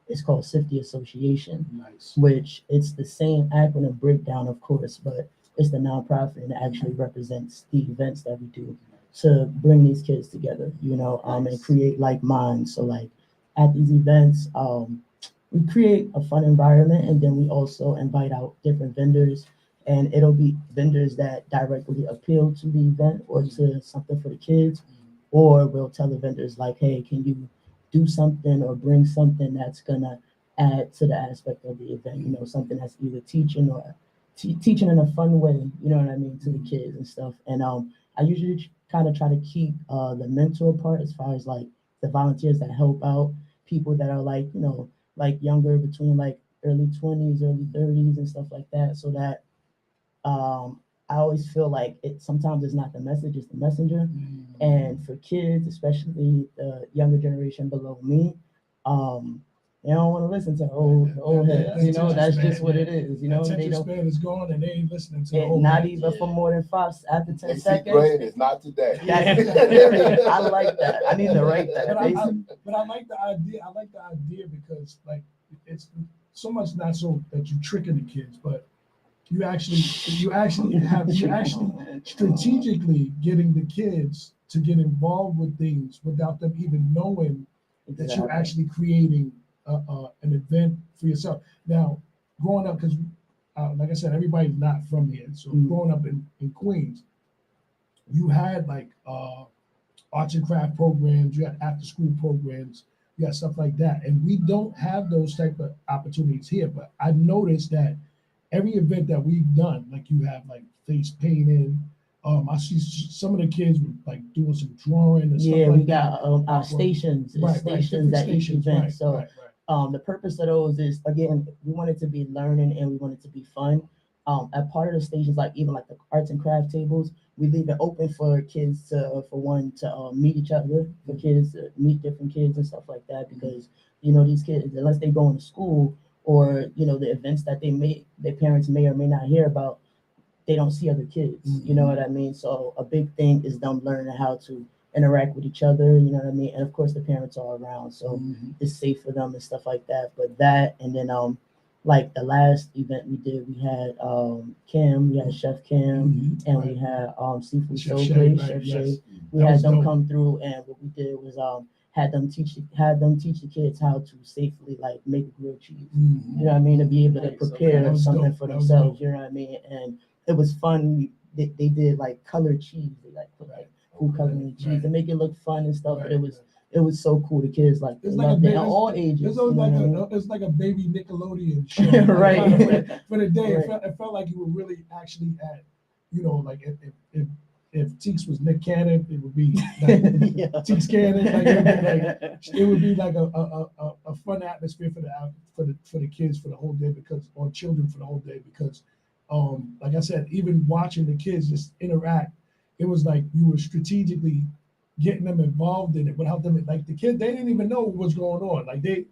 [SPEAKER 4] it's called Sifty Association, which it's the same acronym breakdown, of course, but it's the nonprofit, and it actually represents the events that we do to bring these kids together, and create like minds. So like at these events, we create a fun environment, and then we also invite out different vendors, and it'll be vendors that directly appeal to the event or to something for the kids, or we'll tell the vendors like, hey, can you do something or bring something that's gonna add to the aspect of the event. You know, something that's either teaching or teaching in a fun way. You know what I mean, to the kids and stuff. And I usually kind of try to keep the mentor part as far as like the volunteers that help out people that are like, you know, like younger, between like early 20s, early 30s and stuff like that, so that I always feel like it sometimes it's not the message, it's the messenger. And for kids, especially the younger generation below me, they don't want to listen to old heads. You know, that's just what it is. You know, they
[SPEAKER 1] attention
[SPEAKER 4] don't.
[SPEAKER 1] span is gone, and they ain't listening to the
[SPEAKER 4] And
[SPEAKER 1] old
[SPEAKER 4] not
[SPEAKER 1] heads.
[SPEAKER 4] even for more than after 10
[SPEAKER 2] They see
[SPEAKER 4] seconds.
[SPEAKER 2] grade is not today.
[SPEAKER 4] Period. I like that. I need to write that.
[SPEAKER 1] But I like the idea. I like the idea because like it's so much not so that you tricking the kids, but you actually strategically getting the kids to get involved with things without them even knowing that you're actually creating an event for yourself. Now, growing up, because like I said, everybody's not from here. So growing up in Queens, you had like arts and craft programs, you had after school programs, you had stuff like that. And we don't have those type of opportunities here. But I noticed that every event that we've done, like you have like face painting. I see some of the kids were like doing some drawing and stuff like that.
[SPEAKER 4] Yeah, we got our stations, stations at each event. The purpose of those is, again, we want it to be learning and we want it to be fun. A part of the stations, like even like the arts and craft tables, we leave it open for kids to meet each other, for kids to meet different kids and stuff like that. Because you know, these kids, unless they go into school or you know the events that their parents may or may not hear about, they don't see other kids. You know what I mean? So a big thing is them learning how to interact with each other. You know what I mean? And of course the parents are around, so it's safe for them and stuff like that. But that, and then like the last event we did, we had Kim, we had Chef Kim, and we had Seafood
[SPEAKER 1] Chef
[SPEAKER 4] Soul
[SPEAKER 1] Shay,
[SPEAKER 4] Plate,
[SPEAKER 1] right,
[SPEAKER 4] Chef
[SPEAKER 1] yes.
[SPEAKER 4] Shay. We
[SPEAKER 1] That
[SPEAKER 4] had
[SPEAKER 1] was
[SPEAKER 4] them
[SPEAKER 1] dope.
[SPEAKER 4] come through, and what we did was had them teach the kids how to safely like make grilled cheese. You know what I mean? To be able to prepare
[SPEAKER 1] that was
[SPEAKER 4] something
[SPEAKER 1] dope.
[SPEAKER 4] for
[SPEAKER 1] That was
[SPEAKER 4] themselves.
[SPEAKER 1] dope.
[SPEAKER 4] You know what I mean? And it was fun. They did like colored cheese. They like put like food coloring cheese to make it look fun and stuff. But it was so cool. The kids like
[SPEAKER 1] It's
[SPEAKER 4] loved it.
[SPEAKER 1] like
[SPEAKER 4] All ages.
[SPEAKER 1] It's
[SPEAKER 4] You know
[SPEAKER 1] like
[SPEAKER 4] what I mean?
[SPEAKER 1] it's like a baby Nickelodeon show,
[SPEAKER 4] Right.
[SPEAKER 1] For the day.
[SPEAKER 4] Right.
[SPEAKER 1] It felt like you were really actually at, you know, like if Teeks was Nick Cannon, it would be like Teeks Cannon. It would be like a fun atmosphere for the kids for the whole day, because, or children for the whole day, because like I said, even watching the kids just interact, it was like you were strategically getting them involved in it without them, like the kid, they didn't even know what was going on. Like they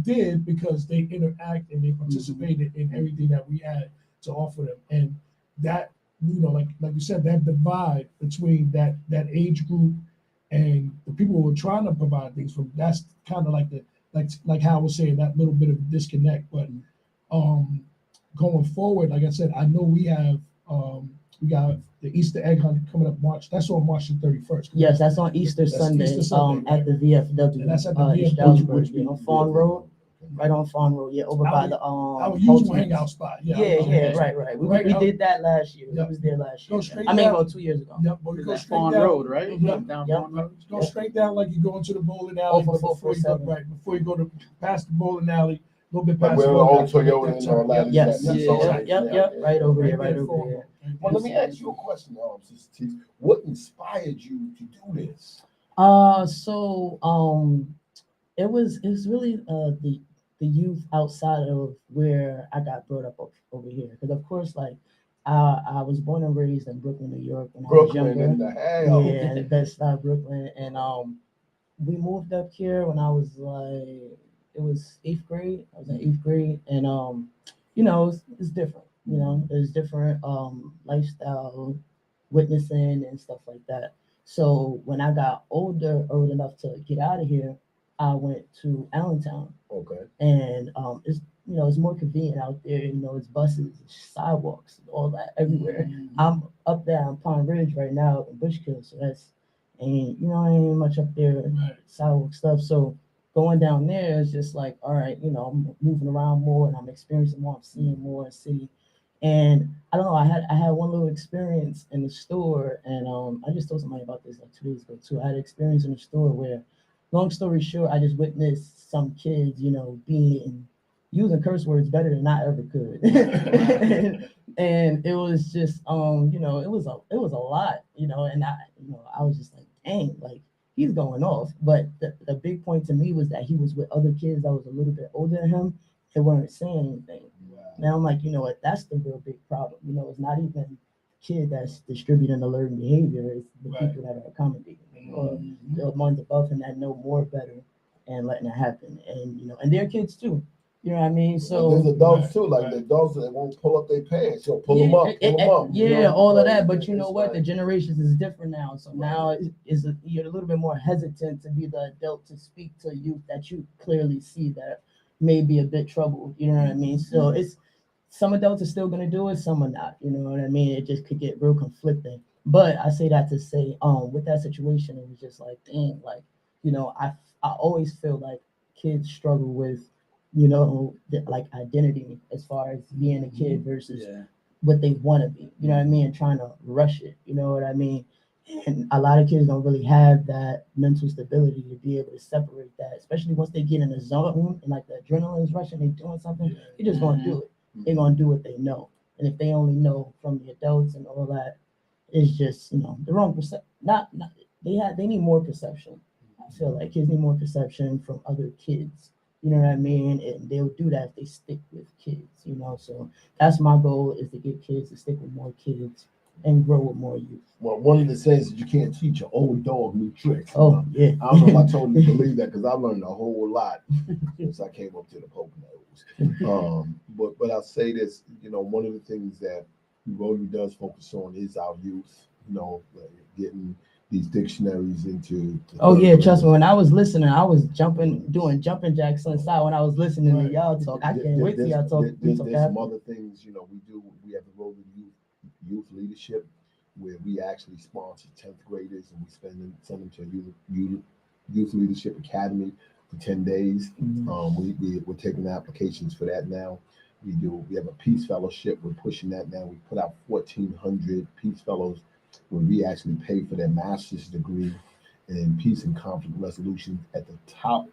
[SPEAKER 1] did, because they interact and they participated in everything that we had to offer them. And that, you know, like you said, that divide between that age group and the people who are trying to provide things from, that's kind of like like how I was saying, that little bit of a disconnect. But going forward, like I said, I know we got the Easter egg hunt coming up March. That's on March the 31st.
[SPEAKER 4] Yes, that's on Easter Sunday.
[SPEAKER 1] Easter Sunday,
[SPEAKER 4] at the VFW.
[SPEAKER 1] And that's at the
[SPEAKER 4] East
[SPEAKER 1] VFW.
[SPEAKER 4] Stroudsburg, on Fawn Road. Right on Fawn Road, over by the
[SPEAKER 1] our usual
[SPEAKER 4] Ultimates.
[SPEAKER 1] hangout spot.
[SPEAKER 4] Right. We did that last year. We was there last year. Go 2 years ago.
[SPEAKER 1] Yep, but we go straight
[SPEAKER 3] Fawn
[SPEAKER 1] down.
[SPEAKER 3] Road, right?
[SPEAKER 1] Yep.
[SPEAKER 3] Down
[SPEAKER 4] Yep.
[SPEAKER 3] Fawn Road.
[SPEAKER 1] Go straight down like you go into the bowling alley.
[SPEAKER 4] Over
[SPEAKER 1] But before you go,
[SPEAKER 4] 447.
[SPEAKER 1] before you go to past the bowling alley, a little bit
[SPEAKER 2] Like
[SPEAKER 1] past
[SPEAKER 2] where
[SPEAKER 1] the
[SPEAKER 2] the
[SPEAKER 1] bowling
[SPEAKER 2] old
[SPEAKER 1] alley.
[SPEAKER 2] Toyota and all that is.
[SPEAKER 4] Yes.
[SPEAKER 2] Yep.
[SPEAKER 4] Right over there.
[SPEAKER 1] Right
[SPEAKER 4] Right
[SPEAKER 1] there,
[SPEAKER 4] over there.
[SPEAKER 2] Well, let me ask you a question, Sister Teeks. What inspired you to do this?
[SPEAKER 4] It was really the youth outside of where I got brought up over here, because of course, like I was born and raised in Brooklyn, New York when I was
[SPEAKER 2] Brooklyn
[SPEAKER 4] younger.
[SPEAKER 2] in the hell.
[SPEAKER 4] Yeah, in Bed-Stuy, Brooklyn, and we moved up here when I was like, it was 8th grade. I was in 8th grade, and you know, it's different. You know, it's different lifestyle, witnessing and stuff like that. So when I got old enough to get out of here, I went to Allentown,
[SPEAKER 2] Okay.
[SPEAKER 4] and it's, you know, it's more convenient out there. You know, it's buses, it's sidewalks, all that everywhere. I'm up there on Pine Ridge right now in Bushkill, so ain't much up there sidewalk stuff. So going down there is just like, all right, you know, I'm moving around more and I'm experiencing more, I'm seeing more in the city. And I don't know, I had one little experience in the store, and I just told somebody about this like 2 days ago too. I had an experience in the store where long story short, I just witnessed some kids, using curse words better than I ever could. and it was just it was a lot, and I was just like, dang, like he's going off. But the big point to me was that he was with other kids that was a little bit older than him. They weren't saying anything.
[SPEAKER 2] Wow.
[SPEAKER 4] Now I'm like, you know what, that's the real big problem. It's not even kid that's distributing the learning behavior, it's the people that are accommodating, or the ones above him that know more better and letting it happen. And they're kids too. You know what I mean? So
[SPEAKER 2] there's adults too, like the adults that won't pull up their pants, so pull them up.
[SPEAKER 4] Yeah, all of that. But you know what? The generations is different now. So now you're a little bit more hesitant to be the adult to speak to youth that you clearly see that may be a bit troubled. You know what I mean? So it's some adults are still gonna do it, some are not. You know what I mean? It just could get real conflicting. But I say that to say, with that situation, it was just like, dang, like, I always feel like kids struggle with like identity as far as being a kid versus what they want to be, you know what I mean, and trying to rush it, you know what I mean. And a lot of kids don't really have that mental stability to be able to separate that, especially once they get in the zone and like the adrenaline is rushing, they doing something, they just gonna do it. They're gonna do what they know. And if they only know from the adults and all that, it's just the wrong perception. Not they need more perception. I feel like kids need more perception from other kids. You know what I mean? And they'll do that if they stick with kids, So that's my goal, is to get kids to stick with more kids and grow with more youth.
[SPEAKER 2] Well, one of the things is you can't teach an old dog new tricks.
[SPEAKER 4] Oh, yeah.
[SPEAKER 2] I don't know if I totally believe that, because I learned a whole lot since I came up to the Poconos. But I'll say this, one of the things that Rotary does focus on is our youth, getting these dictionaries into.
[SPEAKER 4] Oh yeah, trust me. When I was listening, I was doing jumping jacks inside when I was listening to y'all talk. I can't wait till y'all talk.
[SPEAKER 2] There's some other things, we do. We have the Rotary Youth Leadership, where we actually sponsor 10th graders, and we send them to a youth leadership academy for 10 days. We're taking applications for that now. We have a peace fellowship. We're pushing that now. We put out 1,400 peace fellows, where we actually pay for their master's degree in peace and conflict resolution at the top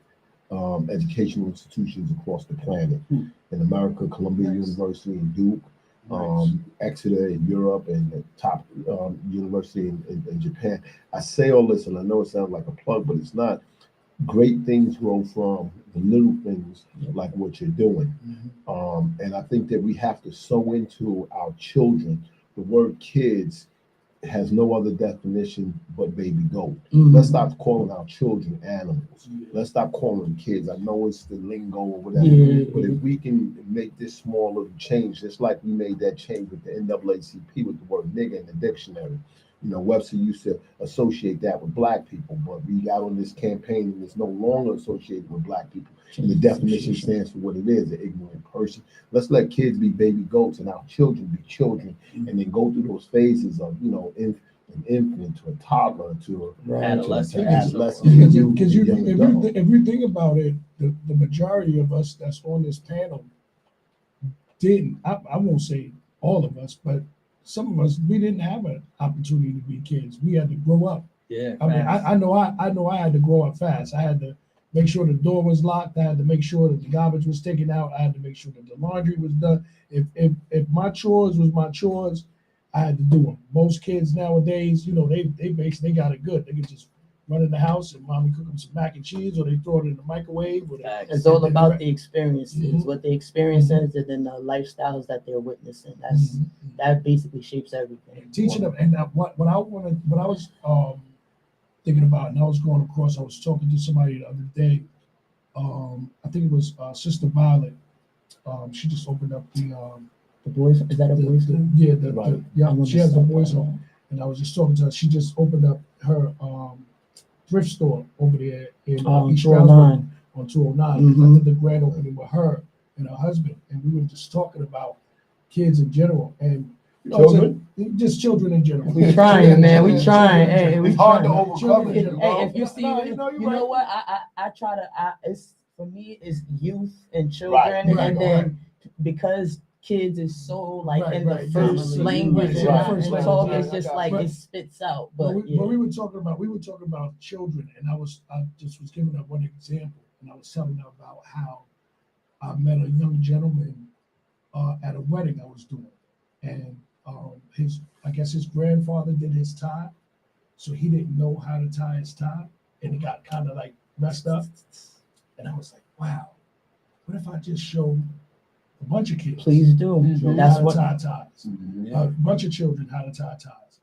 [SPEAKER 2] educational institutions across the planet. In America, Columbia University and Duke, Exeter in Europe, and the top university in Japan. I say all this, and I know it sounds like a plug, but it's not. Great things grow from the little things like what you're doing. And I think that we have to sow into our children. The word kids has no other definition but baby goat. Let's stop calling our children animals. Let's stop calling them kids. I know it's the lingo or whatever, but if we can make this small little change, just like we made that change with the NAACP with the word nigga in the dictionary. Webster used to associate that with black people, but we got on this campaign and it's no longer associated with black people. And the definition stands for what it is, an ignorant person. Let's let kids be baby goats and our children be children, and then go through those phases of, an infant to a toddler to
[SPEAKER 3] adolescent.
[SPEAKER 1] Because if you think about it, the majority of us that's on this panel didn't, I won't say all of us, but some of us, we didn't have an opportunity to be kids. We had to grow up.
[SPEAKER 3] Yeah.
[SPEAKER 1] I mean, I know I had to grow up fast. I had to make sure the door was locked. I had to make sure that the garbage was taken out. I had to make sure that the laundry was done. If my chores was my chores, I had to do them. Most kids nowadays, they got it good. They can just run in the house and mommy cook them some mac and cheese, or they throw it in the microwave.
[SPEAKER 4] It's all about the experiences, what the experience is, and then the lifestyles that they're witnessing. That basically shapes everything.
[SPEAKER 1] Teaching them, and what I was thinking about, and I was going across, I was talking to somebody the other day. I think it was Sister Violet. She just opened up the boys. Is that a boys? She has a boys home, and I was just talking to her. She just opened up her thrift store over there in East 209. On 209. I did the grand opening with her and her husband, and we were just talking about kids in general, and just children in general.
[SPEAKER 4] We trying, man. We trying. Hey,
[SPEAKER 2] it's hard to overcome it.
[SPEAKER 4] Hey, if you see, you know what? I try to. It's for me, it's youth and children, and then because kids is so like
[SPEAKER 1] Right,
[SPEAKER 4] in
[SPEAKER 1] right,
[SPEAKER 4] the
[SPEAKER 1] yeah,
[SPEAKER 4] first
[SPEAKER 1] so-
[SPEAKER 4] language
[SPEAKER 1] right,
[SPEAKER 4] and
[SPEAKER 1] first language,
[SPEAKER 4] talk
[SPEAKER 1] right,
[SPEAKER 4] is just like
[SPEAKER 1] but-
[SPEAKER 4] it spits out.
[SPEAKER 1] But
[SPEAKER 4] But
[SPEAKER 1] we were talking about children, and I just was giving up one example, and I was telling them about how I met a young gentleman at a wedding I was doing, and I guess his grandfather did his tie, so he didn't know how to tie his tie, and it got kind of like messed up, and I was like, wow, what if I just show a bunch of kids
[SPEAKER 4] please do.
[SPEAKER 3] Mhm.
[SPEAKER 4] That's
[SPEAKER 1] how to
[SPEAKER 4] what.
[SPEAKER 1] tie ties,
[SPEAKER 2] Mhm.
[SPEAKER 1] a bunch of children how to tie ties.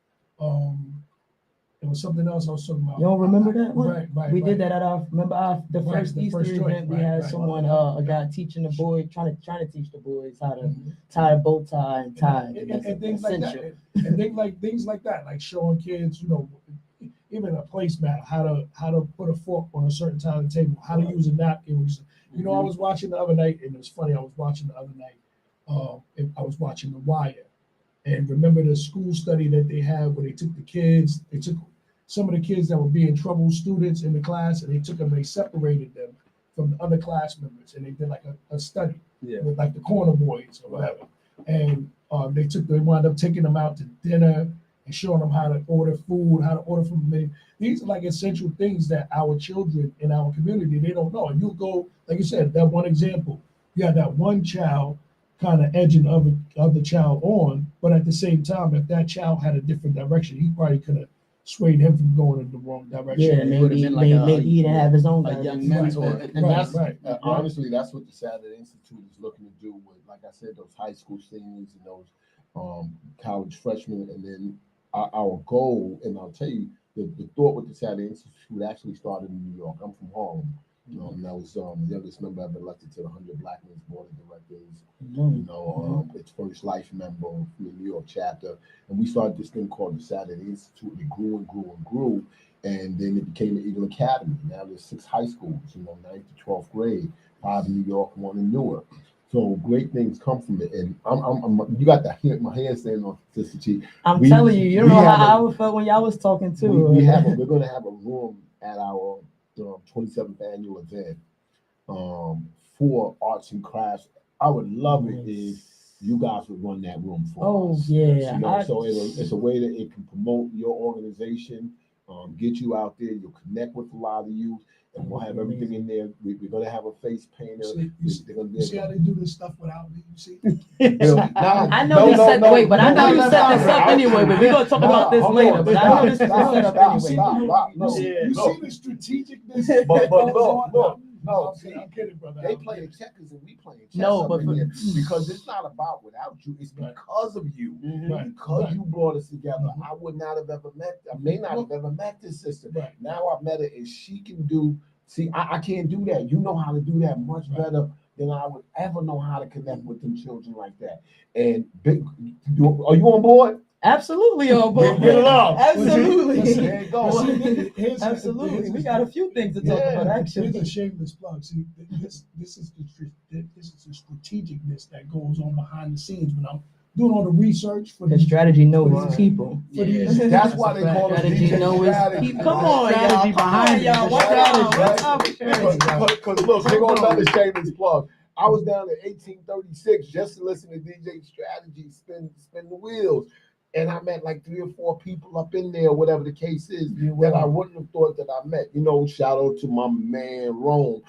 [SPEAKER 1] There was something else I was talking about.
[SPEAKER 4] You don't remember that one?
[SPEAKER 1] Right.
[SPEAKER 4] We did that at the
[SPEAKER 1] Right,
[SPEAKER 4] first
[SPEAKER 1] the
[SPEAKER 4] Easter
[SPEAKER 1] first joint,
[SPEAKER 4] event. We
[SPEAKER 1] right,
[SPEAKER 4] had
[SPEAKER 1] right.
[SPEAKER 4] someone,
[SPEAKER 1] Yeah.
[SPEAKER 4] a guy teaching the boy, trying to teach the boys how to
[SPEAKER 1] Mhm.
[SPEAKER 4] tie a bow tie and tie.
[SPEAKER 1] And things like that, and things like that, like showing kids, even a placemat, how to put a fork on a certain side of the table, how to use a napkin. I was watching the other night, and it was funny. I was watching the other night. I was watching The Wire, and remember the school study that they had where they took some of the kids that were being trouble students in the class, and they separated them from the other class members, and they did like a study with like the corner boys or whatever. And they wound up taking them out to dinner and showing them how to order food, how to order from the menu. These are like essential things that our children in our community, they don't know. And you'll go, like you said, that one example, you have that one child kind of edging other child on, but at the same time, if that child had a different direction, he probably could have swayed him from going in the wrong direction.
[SPEAKER 4] Yeah,
[SPEAKER 3] He would've
[SPEAKER 4] maybe
[SPEAKER 3] been like
[SPEAKER 4] maybe he didn't have his own
[SPEAKER 3] a young
[SPEAKER 4] direction.
[SPEAKER 3] mentor.
[SPEAKER 2] And that's
[SPEAKER 1] Right.
[SPEAKER 2] honestly, that's what the Saturday Institute is looking to do with, like I said, those high school seniors and those college freshmen. And then our goal, and I'll tell you, the thought with the Saturday Institute actually started in New York. I'm from Harlem. And I was the youngest member ever elected to the 100 Black Men's Board of Directors. Its first life member from the New York chapter. And we started this thing called the Saturday Institute. It grew and grew and grew. And then it became the Eagle Academy. Now there's 6 high schools, 9th to 12th grade, 5 in New York, 1 in Newark. So great things come from it. And you got my hand standing on Sister T.
[SPEAKER 4] I'm telling you, you know how I felt when y'all was talking too.
[SPEAKER 2] We're going to have a room at our 27th annual event for arts and crafts. I would love it if you guys would run that room for us.
[SPEAKER 4] Yeah.
[SPEAKER 2] So it's a way that it can promote your organization, get you out there. You'll connect with a lot of youth, and we'll have everything in there. We're going to have a face painter.
[SPEAKER 1] You see how they do this stuff without me? You see?
[SPEAKER 4] I know you set this up anyway, but we're going to talk about this later. But I know this is set up anyway.
[SPEAKER 1] You see the strategicness?
[SPEAKER 2] But look.
[SPEAKER 1] No, I'm kidding, brother.
[SPEAKER 2] They playing checkers and we playing chess.
[SPEAKER 4] No, but
[SPEAKER 2] because it's not about without you. It's because of you.
[SPEAKER 1] Right.
[SPEAKER 2] Because you brought us together. I would not have ever met. I may not have ever met this sister.
[SPEAKER 1] Right.
[SPEAKER 2] Now I've met her, and she can do. See, I can't do that. You know how to do that much better than I would ever know how to connect with them children like that. And are you on board?
[SPEAKER 4] Absolutely on board.
[SPEAKER 2] Get it up.
[SPEAKER 4] Absolutely.
[SPEAKER 2] There you go.
[SPEAKER 4] Absolutely. We got a few things to talk about, actually.
[SPEAKER 1] Here's a shameless plug. See, this is the strategicness that goes on behind the scenes when I'm doing all the research for
[SPEAKER 4] The strategy knows people.
[SPEAKER 2] That's why they call it
[SPEAKER 4] Strategy
[SPEAKER 2] DJ
[SPEAKER 4] knows
[SPEAKER 2] strategy.
[SPEAKER 4] people. Come on, y'all.
[SPEAKER 3] Strategy behind
[SPEAKER 4] y'all.
[SPEAKER 3] it.
[SPEAKER 4] What's
[SPEAKER 2] Strategy,
[SPEAKER 4] up?
[SPEAKER 2] Because look, they're gonna another shameless plug. I was down in 1836 just to listen to DJ Strategy spin the wheels. And I met like 3 or 4 people up in there, whatever the case is, that I wouldn't have thought that I met. Shout out to my man Rome.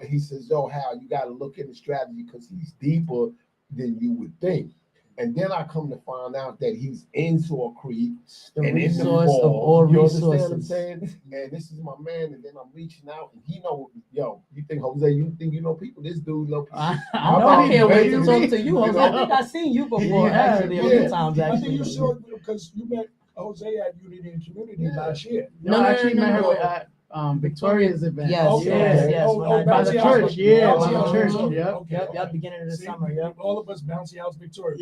[SPEAKER 2] He says, yo, Hal, you got to look at the strategy because he's deeper than you would think. And then I come to find out that he's in Saw Creek
[SPEAKER 4] The
[SPEAKER 2] and in the
[SPEAKER 4] resource of all
[SPEAKER 2] you understand what I'm
[SPEAKER 4] resources.
[SPEAKER 2] saying? And this is my man, and then I'm reaching out, and he know, yo, you think Jose, you think you know people? This dude know people.
[SPEAKER 4] I know. I can't wait to talk to you, Jose. I think I've seen you before, actually, a few times,
[SPEAKER 1] I think
[SPEAKER 4] actually.
[SPEAKER 1] you saw it because you met Jose at Unity and Community last year.
[SPEAKER 3] No, I actually met her at Victoria's event.
[SPEAKER 4] Yes,
[SPEAKER 1] Okay.
[SPEAKER 4] yes.
[SPEAKER 1] Oh,
[SPEAKER 4] when I-
[SPEAKER 3] by the
[SPEAKER 1] Bouncy House.
[SPEAKER 3] church, yeah,
[SPEAKER 1] Bouncy
[SPEAKER 3] by the
[SPEAKER 1] House
[SPEAKER 3] church,
[SPEAKER 1] Victoria.
[SPEAKER 3] yep.
[SPEAKER 1] Okay,
[SPEAKER 4] Yep,
[SPEAKER 1] okay.
[SPEAKER 4] beginning of the
[SPEAKER 1] See,
[SPEAKER 4] summer, yep.
[SPEAKER 1] all of us Bouncy House Victoria.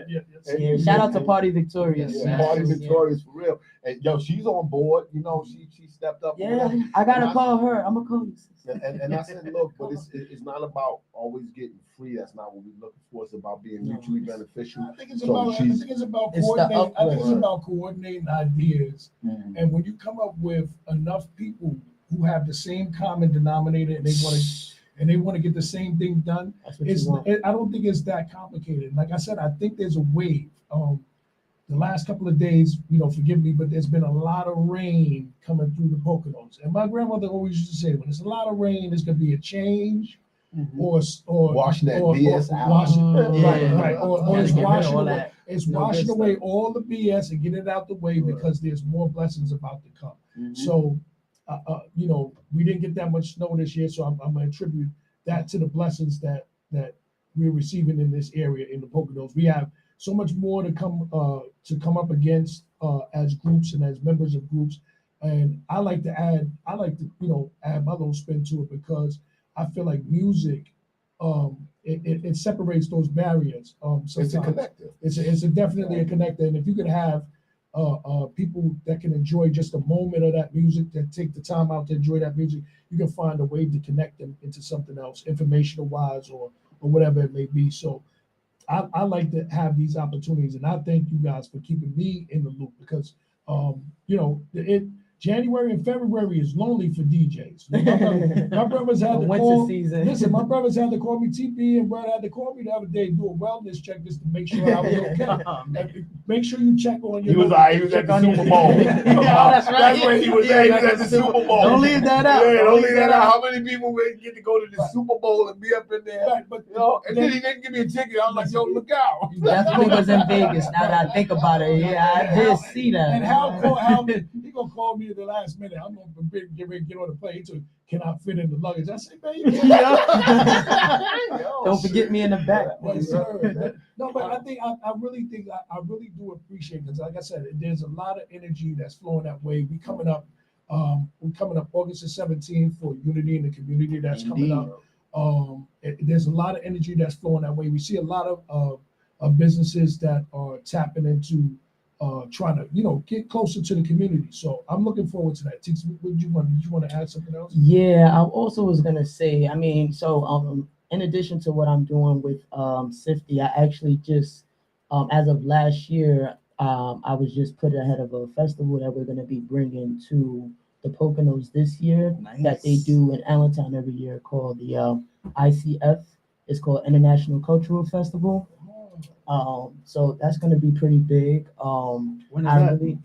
[SPEAKER 3] Yeah.
[SPEAKER 4] Yeah, shout out to Party Victorious.
[SPEAKER 2] Yeah, Party Victorious for real. And yo, she's on board. She stepped up.
[SPEAKER 4] Yeah, I gotta call her. I'm gonna call you.
[SPEAKER 2] And I said, look, but it's not about always getting free. That's not what we're looking for. It's about being mutually beneficial.
[SPEAKER 1] I think it's
[SPEAKER 2] So
[SPEAKER 1] about. I
[SPEAKER 2] she's-
[SPEAKER 1] think it's about
[SPEAKER 4] It's the
[SPEAKER 1] coordinating. I think it's
[SPEAKER 2] uplift.
[SPEAKER 1] about coordinating ideas, and when you come up with enough people who have the same common denominator, and they want to, and they want to get the same thing done.
[SPEAKER 4] That's what you want.
[SPEAKER 1] I don't think it's that complicated. Like I said, I think there's a wave. The last couple of days, forgive me, but there's been a lot of rain coming through the Poconos. And my grandmother always used to say, when there's a lot of rain, there's going to be a change, or
[SPEAKER 2] Washing that BS out.
[SPEAKER 1] Right. Or it's washing away
[SPEAKER 3] stuff.
[SPEAKER 1] all the BS and get it out the way because there's more blessings about to come. So, we didn't get that much snow this year, so I'm going to attribute that to the blessings that we're receiving in this area in the Poconos. We have so much more to come up against as groups and as members of groups, and I like to add my little spin to it because I feel like music it separates those barriers.
[SPEAKER 2] It's a connector.
[SPEAKER 1] It's definitely a connector, and if you could have people that can enjoy just a moment of that music, that take the time out to enjoy that music, you can find a way to connect them into something else, informational wise or whatever it may be. So I like to have these opportunities, and I thank you guys for keeping me in the loop because, January and February is lonely for DJs. My brothers had to call.
[SPEAKER 4] Season.
[SPEAKER 1] Listen, my brothers had to call me. TP and Brad had to call me the other day, do a wellness check just to make sure I was okay. Make sure you check on your.
[SPEAKER 2] He was at the Super Bowl.
[SPEAKER 3] That's right.
[SPEAKER 2] That's where he was at. He was at the Super Bowl.
[SPEAKER 3] Don't leave that out.
[SPEAKER 2] Yeah, don't leave that out. How many people would get to go to the Super Bowl and be up in there?
[SPEAKER 1] Right, but
[SPEAKER 2] And then he didn't give me a ticket. I was like, yo, look out.
[SPEAKER 4] Definitely was in Vegas. Now that I think about it, yeah, I did see that.
[SPEAKER 1] And how he gonna call me at the last minute? I'm gonna get ready to get on the plane. He said, "Can I fit in the luggage?" I said, "Man, you
[SPEAKER 4] Don't forget me in the back.
[SPEAKER 1] Yes, sir. No, but I really do appreciate because, like I said, there's a lot of energy that's flowing that way. We're coming up August the 17th for Unity in the Community. That's coming up. There's a lot of energy that's flowing that way. We see a lot of businesses that are tapping into trying to get closer to the community. So I'm looking forward to that. Did you want to add something else?
[SPEAKER 4] Yeah, I also was gonna say, in addition to what I'm doing with Sifty, I actually just as of last year, I was just put ahead of a festival that we're gonna be bringing to the Poconos this year.
[SPEAKER 3] Nice.
[SPEAKER 4] That they do in Allentown every year called the ICF. It's called International Cultural Festival. So that's going to be pretty big.
[SPEAKER 3] When is that?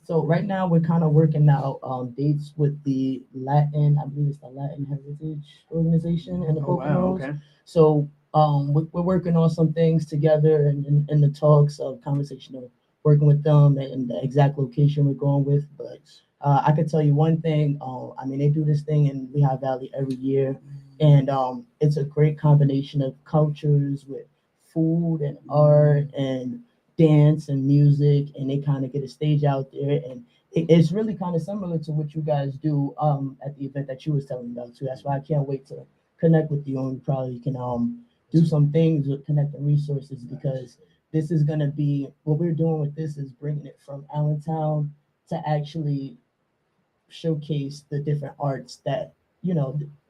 [SPEAKER 4] So right now we're kind of working out dates with the Latin, I believe it's the Latin Heritage Organization in the Poconos.
[SPEAKER 3] Wow, okay.
[SPEAKER 4] So we're working on some things together and in the talks of conversation of working with them and the exact location we're going with. But I could tell you one thing. They do this thing in Lehigh Valley every year, and it's a great combination of cultures with food and art and dance and music, and they kind of get a stage out there, and it's really kind of similar to what you guys do at the event that you was telling me about too. That's why I can't wait to connect with you, and we probably can do some things with connecting resources, because this is going to be what we're doing with this is bringing it from Allentown to actually showcase the different arts that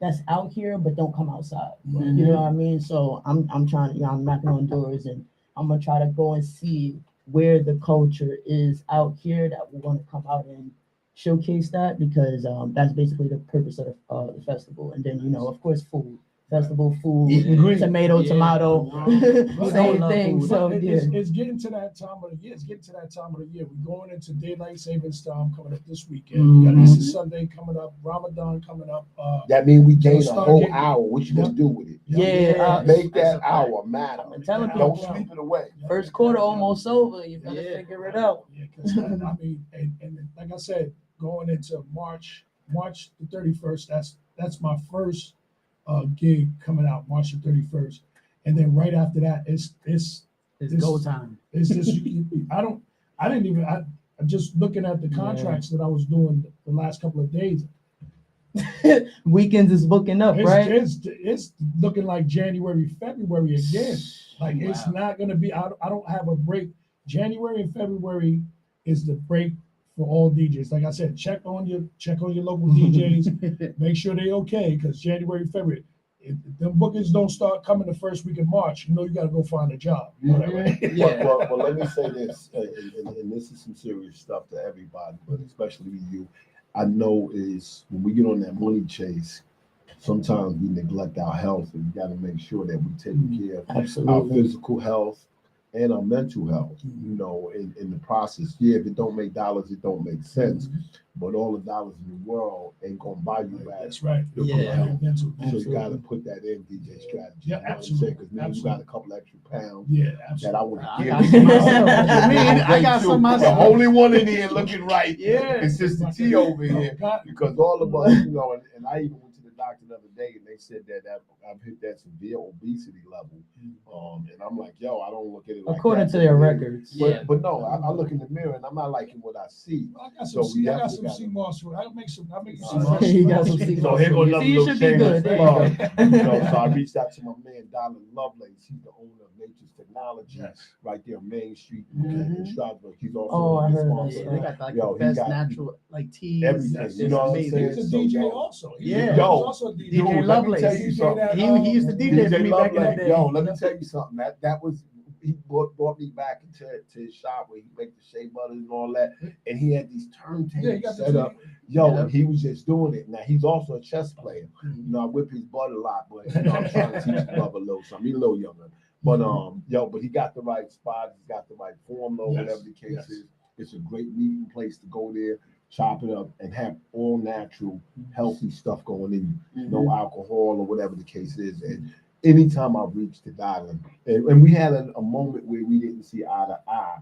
[SPEAKER 4] that's out here but don't come outside.
[SPEAKER 3] Mm-hmm.
[SPEAKER 4] You know what I mean? So I'm trying, I'm knocking on doors, and I'm gonna try to go and see where the culture is out here that we want to come out and showcase that, because that's basically the purpose of the festival. And then of course food. Festival food, tomato, same thing.
[SPEAKER 3] Food.
[SPEAKER 4] So
[SPEAKER 1] it's getting to that time of the year. We're going into daylight savings time coming up this weekend. We got Easter Sunday coming up, Ramadan coming up.
[SPEAKER 2] That means we gain a whole hour. What you gonna do with it?
[SPEAKER 4] Yeah,
[SPEAKER 2] Make that hour matter.
[SPEAKER 4] I'm telling
[SPEAKER 2] Don't
[SPEAKER 4] people,
[SPEAKER 2] sleep it away.
[SPEAKER 4] first quarter almost over. You better figure it out.
[SPEAKER 1] Yeah, because and like I said, going into March the 31st. That's my first gig coming out March the 31st, and then right after that it's
[SPEAKER 3] go time.
[SPEAKER 1] It's just I'm just looking at the contracts that I was doing the last couple of days.
[SPEAKER 4] Weekends is booking up, right?
[SPEAKER 1] It's looking like January, February again. Like
[SPEAKER 3] Wow.
[SPEAKER 1] It's not gonna be. I don't have a break. January and February is the break for all DJs. Like I said, check on your local DJs, make sure they're okay, because January, February, if them bookings don't start coming the first week of March, you got to go find a job.
[SPEAKER 2] Well, let me say this, and this is some serious stuff to everybody, but especially you. I know is when we get on that money chase, sometimes we neglect our health, and we got to make sure that we take care of our
[SPEAKER 4] Absolutely.
[SPEAKER 2] physical health and our mental health, you know, in the process. Yeah, if it don't make dollars, it don't make sense. But all the dollars in the world ain't gonna buy you back.
[SPEAKER 1] That's right.
[SPEAKER 2] your
[SPEAKER 3] Yeah.
[SPEAKER 2] good health.
[SPEAKER 1] Mental.
[SPEAKER 2] So you got to
[SPEAKER 4] Absolutely.
[SPEAKER 2] put that in DJ strategy.
[SPEAKER 1] Yeah, absolutely.
[SPEAKER 2] Because now you got a couple extra pounds
[SPEAKER 1] Yeah,
[SPEAKER 2] that I
[SPEAKER 1] absolutely.
[SPEAKER 2] want
[SPEAKER 3] I
[SPEAKER 2] to
[SPEAKER 3] got
[SPEAKER 2] give.
[SPEAKER 3] some myself. What you mean? I got some
[SPEAKER 2] The
[SPEAKER 3] myself.
[SPEAKER 2] only one in here looking right
[SPEAKER 3] Yeah.
[SPEAKER 2] is Sister T over here. Because all of us, you know, and I even went to the doctor the other day, and they said that I've hit that severe obesity level. And I'm like, yo, I don't look at it like
[SPEAKER 4] According
[SPEAKER 2] that.
[SPEAKER 4] to their records.
[SPEAKER 3] Yeah.
[SPEAKER 2] But no, I look in the mirror and I'm not liking what I see.
[SPEAKER 1] Well, I got some
[SPEAKER 2] So we
[SPEAKER 1] I got
[SPEAKER 2] definitely
[SPEAKER 1] some sea moss fruit. I'll make you
[SPEAKER 2] All
[SPEAKER 1] some.
[SPEAKER 2] right.
[SPEAKER 4] You got some sea
[SPEAKER 2] So
[SPEAKER 4] moss
[SPEAKER 2] here go
[SPEAKER 4] fruit.
[SPEAKER 2] another
[SPEAKER 4] See, you
[SPEAKER 2] little
[SPEAKER 4] should be
[SPEAKER 2] shameless
[SPEAKER 4] good. There you
[SPEAKER 2] plug.
[SPEAKER 4] go.
[SPEAKER 2] You know, so I reached out to my man Donald Lovelace. He's the owner of Nature's Technology,
[SPEAKER 1] Yes.
[SPEAKER 2] right there on Main Street
[SPEAKER 3] Mhm.
[SPEAKER 2] in Strasbourg. He's also
[SPEAKER 4] Oh, I
[SPEAKER 2] a
[SPEAKER 4] heard
[SPEAKER 2] sponsor.
[SPEAKER 3] Yeah, they got like
[SPEAKER 2] Yo,
[SPEAKER 3] the
[SPEAKER 2] he
[SPEAKER 3] best
[SPEAKER 2] got
[SPEAKER 3] natural like teas.
[SPEAKER 2] everything,
[SPEAKER 3] It's
[SPEAKER 2] you know what I'm
[SPEAKER 3] amazing.
[SPEAKER 2] saying?
[SPEAKER 1] He's a
[SPEAKER 2] So,
[SPEAKER 1] DJ
[SPEAKER 2] yo,
[SPEAKER 1] also.
[SPEAKER 3] Yeah.
[SPEAKER 2] Yo,
[SPEAKER 1] He's also a DJ.
[SPEAKER 3] DJ
[SPEAKER 2] Dude, let me
[SPEAKER 3] Lovelace.
[SPEAKER 2] tell you something.
[SPEAKER 3] He used to DJ for me back in the day.
[SPEAKER 2] Yo, let me tell you something. That was he brought me back to his shop where he make the shea butters and all that, and he had these turntables
[SPEAKER 1] Yeah, he got
[SPEAKER 2] set up.
[SPEAKER 3] Yeah.
[SPEAKER 2] And he was just doing it. Now he's also a chess player. You know, I whip his butt a lot, but you know, I'm trying to teach his brother a little something. He's a little younger, but but he got the right spot. He's got the right formula,
[SPEAKER 1] Yes,
[SPEAKER 2] whatever the case
[SPEAKER 1] yes.
[SPEAKER 2] is. It's a great meeting place to go there, chop it up, and have all natural, healthy stuff going in. No alcohol or whatever the case is. And anytime I reached to Dylan, and we had a moment where we didn't see eye to eye,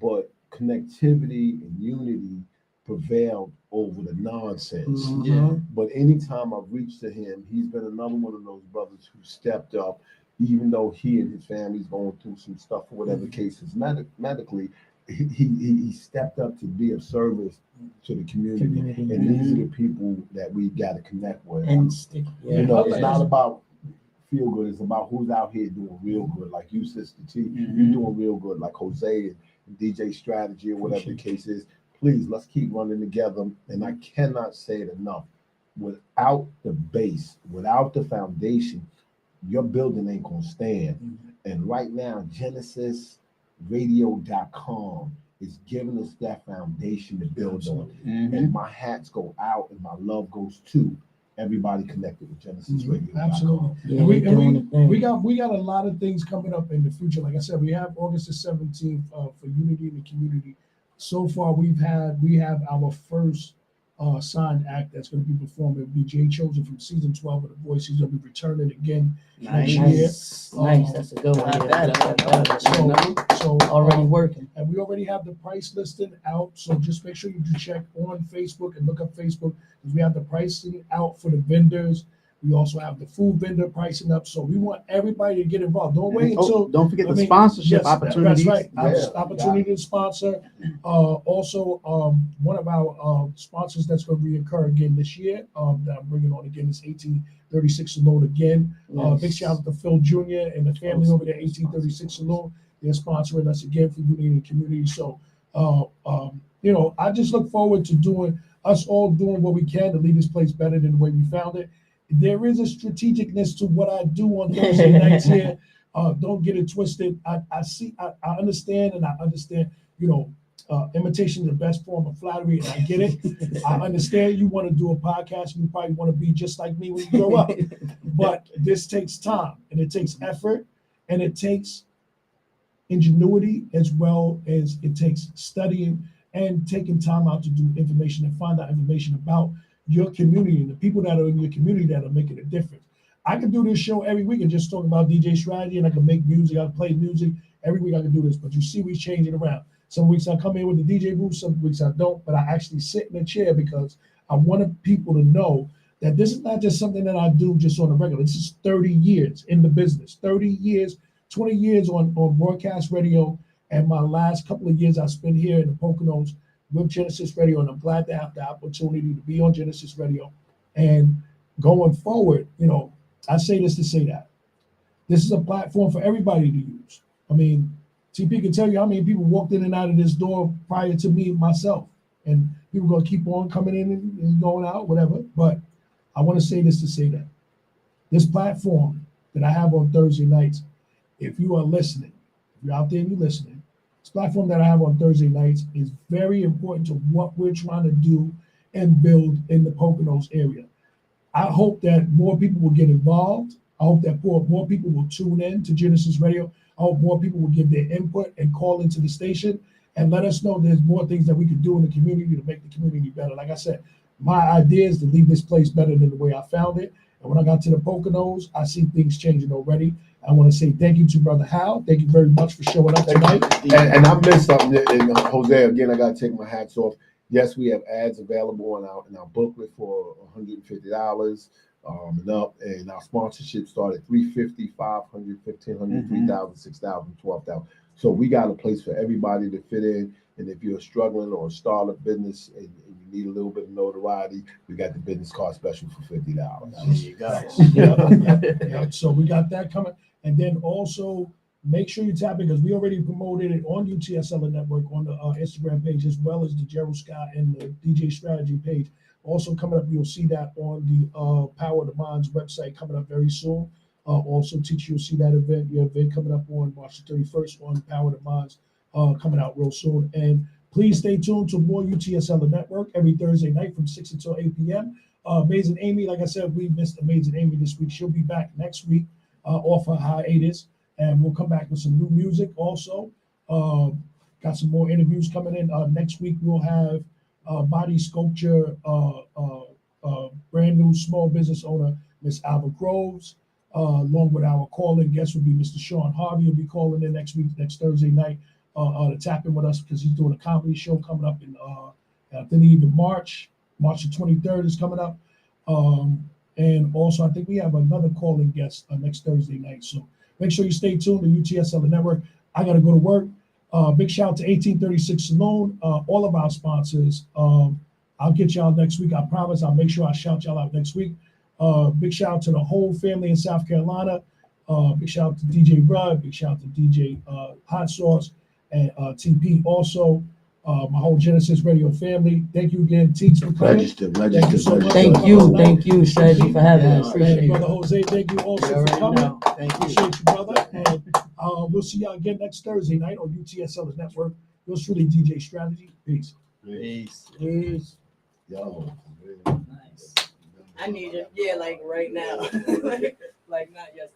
[SPEAKER 2] but connectivity and unity prevailed over the nonsense.
[SPEAKER 3] Yeah.
[SPEAKER 2] But anytime I've reached to him, he's been another one of those brothers who stepped up, even though he and his family's going through some stuff or whatever the case is medically. He stepped up to be of service to the community. And these are the people that we got to connect with.
[SPEAKER 4] And stick. Yeah.
[SPEAKER 2] You know, it's not about feel good. It's about who's out here doing real good, like you, Sister T. You're doing real good, like Jose and DJ Strategy or whatever the case is. Please, let's keep running together. And I cannot say it enough. Without the base, without the foundation, your building ain't gonna stand. And right now, GenesisRadio.com is giving us that foundation to build on. And my hats go out and my love goes to everybody connected with GenesisRadio.com.
[SPEAKER 1] Absolutely.
[SPEAKER 4] Yeah,
[SPEAKER 1] And
[SPEAKER 4] they're doing the thing.
[SPEAKER 1] we got a lot of things coming up in the future. Like I said, we have August the 17th for Unity in the Community. So far, we have our first signed act that's going to be performed. It'll be Jay Chosen from season 12 of The Voice. He's going to be returning again
[SPEAKER 3] Nice.
[SPEAKER 1] next year.
[SPEAKER 4] Nice. That's a good one.
[SPEAKER 3] Got
[SPEAKER 4] Yeah,
[SPEAKER 3] that.
[SPEAKER 1] So
[SPEAKER 4] already working.
[SPEAKER 1] and we already have the price listed out. So just make sure you do check on Facebook and look up Facebook because we have the pricing out for the vendors. We also have the food vendor pricing up. So we want everybody to get involved. Don't wait until.
[SPEAKER 3] Don't forget the
[SPEAKER 1] I mean,
[SPEAKER 3] sponsorship
[SPEAKER 1] yes,
[SPEAKER 3] opportunities.
[SPEAKER 1] That's right.
[SPEAKER 2] Yeah.
[SPEAKER 1] Opportunity to sponsor. Also, one of our sponsors that's going to reoccur again this year that I'm bringing on again is 1836 Saloon again. Big shout out to Phil Jr. and the family over there, 1836 Saloon. They're sponsoring us again for Unity and Community. So, you know, I just look forward to doing what we can to leave this place better than the way we found it. There is a strategicness to what I do on Thursday nights here. Don't get it twisted. I understand, you know, imitation is the best form of flattery, and I get it. I understand you want to do a podcast, and you probably want to be just like me when you grow up. But this takes time, and it takes effort, and it takes ingenuity as well as it takes studying and taking time out to do information and find out information about your community and the people that are in your community that are making a difference. I can do this show every week and just talk about DJ strategy, and I can make music, I can play music. Every week I can do this, but you see we change it around. Some weeks I come in with the DJ booth, some weeks I don't, but I actually sit in a chair because I wanted people to know that this is not just something that I do just on a regular. This is 30 years in the business, 30 years, 20 years on broadcast radio, and my last couple of years I spent here in the Poconos with Genesis Radio, and I'm glad to have the opportunity to be on Genesis Radio. And going forward, you know, I say this to say that. This is a platform for everybody to use. I mean, TP can tell you how many people walked in and out of this door prior to me myself. And people are going to keep on coming in and going out, whatever. But I want to say this to say that. This platform that I have on Thursday nights, if you are listening, if you're out there and you're listening, this platform that I have on Thursday nights is very important to what we're trying to do and build in the Poconos area. I hope that more people will get involved. I hope that more people will tune in to Gynesis Radio. I hope more people will give their input and call into the station and let us know there's more things that we can do in the community to make the community better. Like I said, my idea is to leave this place better than the way I found it. And when I got to the Poconos, I see things changing already. I want to say thank you to Brother Hal. Thank you very much for showing up tonight.
[SPEAKER 2] And I missed something. And Jose, again, I got to take my hats off. Yes, we have ads available in our booklet for $150 and up. And our sponsorship started $350, $500, $1,500, $3,000, $6,000, $12,000. So we got a place for everybody to fit in. And if you're struggling or start a business and you need a little bit of notoriety, we got the business card special for $50.
[SPEAKER 3] There you go.
[SPEAKER 1] Yeah, so we got that coming. And then also make sure you tap in because we already promoted it on UTSL Network on the Instagram page as well as the Gerald Scott and the DJ Strategy page. Also coming up, you'll see that on the Power of the Minds website coming up very soon. Also, teacher, you'll see that event. Your event coming up on March the 31st on Power of the Minds coming out real soon. And please stay tuned to more UTSL Network every Thursday night from 6 until 8 p.m. Amazing Amy, like I said, we missed Amazing Amy this week. She'll be back next week off her hiatus. And we'll come back with some new music also. Got some more interviews coming in. Next week, we'll have body sculpture, brand new small business owner, Miss Alva Groves, along with our calling guest will be Mr. Sean Harvey. Will be calling in next Thursday night to tap in with us because he's doing a comedy show coming up in, I think even March the 23rd is coming up. And also, I think we have another calling guest next Thursday night. So make sure you stay tuned to UTSL Network. I got to go to work. Big shout out to 1836 Saloon, all of our sponsors. I'll get y'all next week. I promise I'll make sure I shout y'all out next week. Big shout out to the whole family in South Carolina. Big shout out to DJ Rudd. Big shout out to DJ Hot Sauce and TP also. My whole Gynesis Radio family. Thank you again, Teach, for coming.
[SPEAKER 2] Register.
[SPEAKER 4] Thank you, Strategy, for having us. Appreciate
[SPEAKER 1] And
[SPEAKER 4] it.
[SPEAKER 1] Brother Jose, thank you also for coming.
[SPEAKER 3] Thank you.
[SPEAKER 1] Appreciate you, brother. And we'll see y'all again next Thursday night on UTSL Network. Yours truly, DJ Strategy. Peace.
[SPEAKER 3] Peace.
[SPEAKER 2] Yo.
[SPEAKER 4] Nice. I need it. Yeah, like right now. Like not yesterday.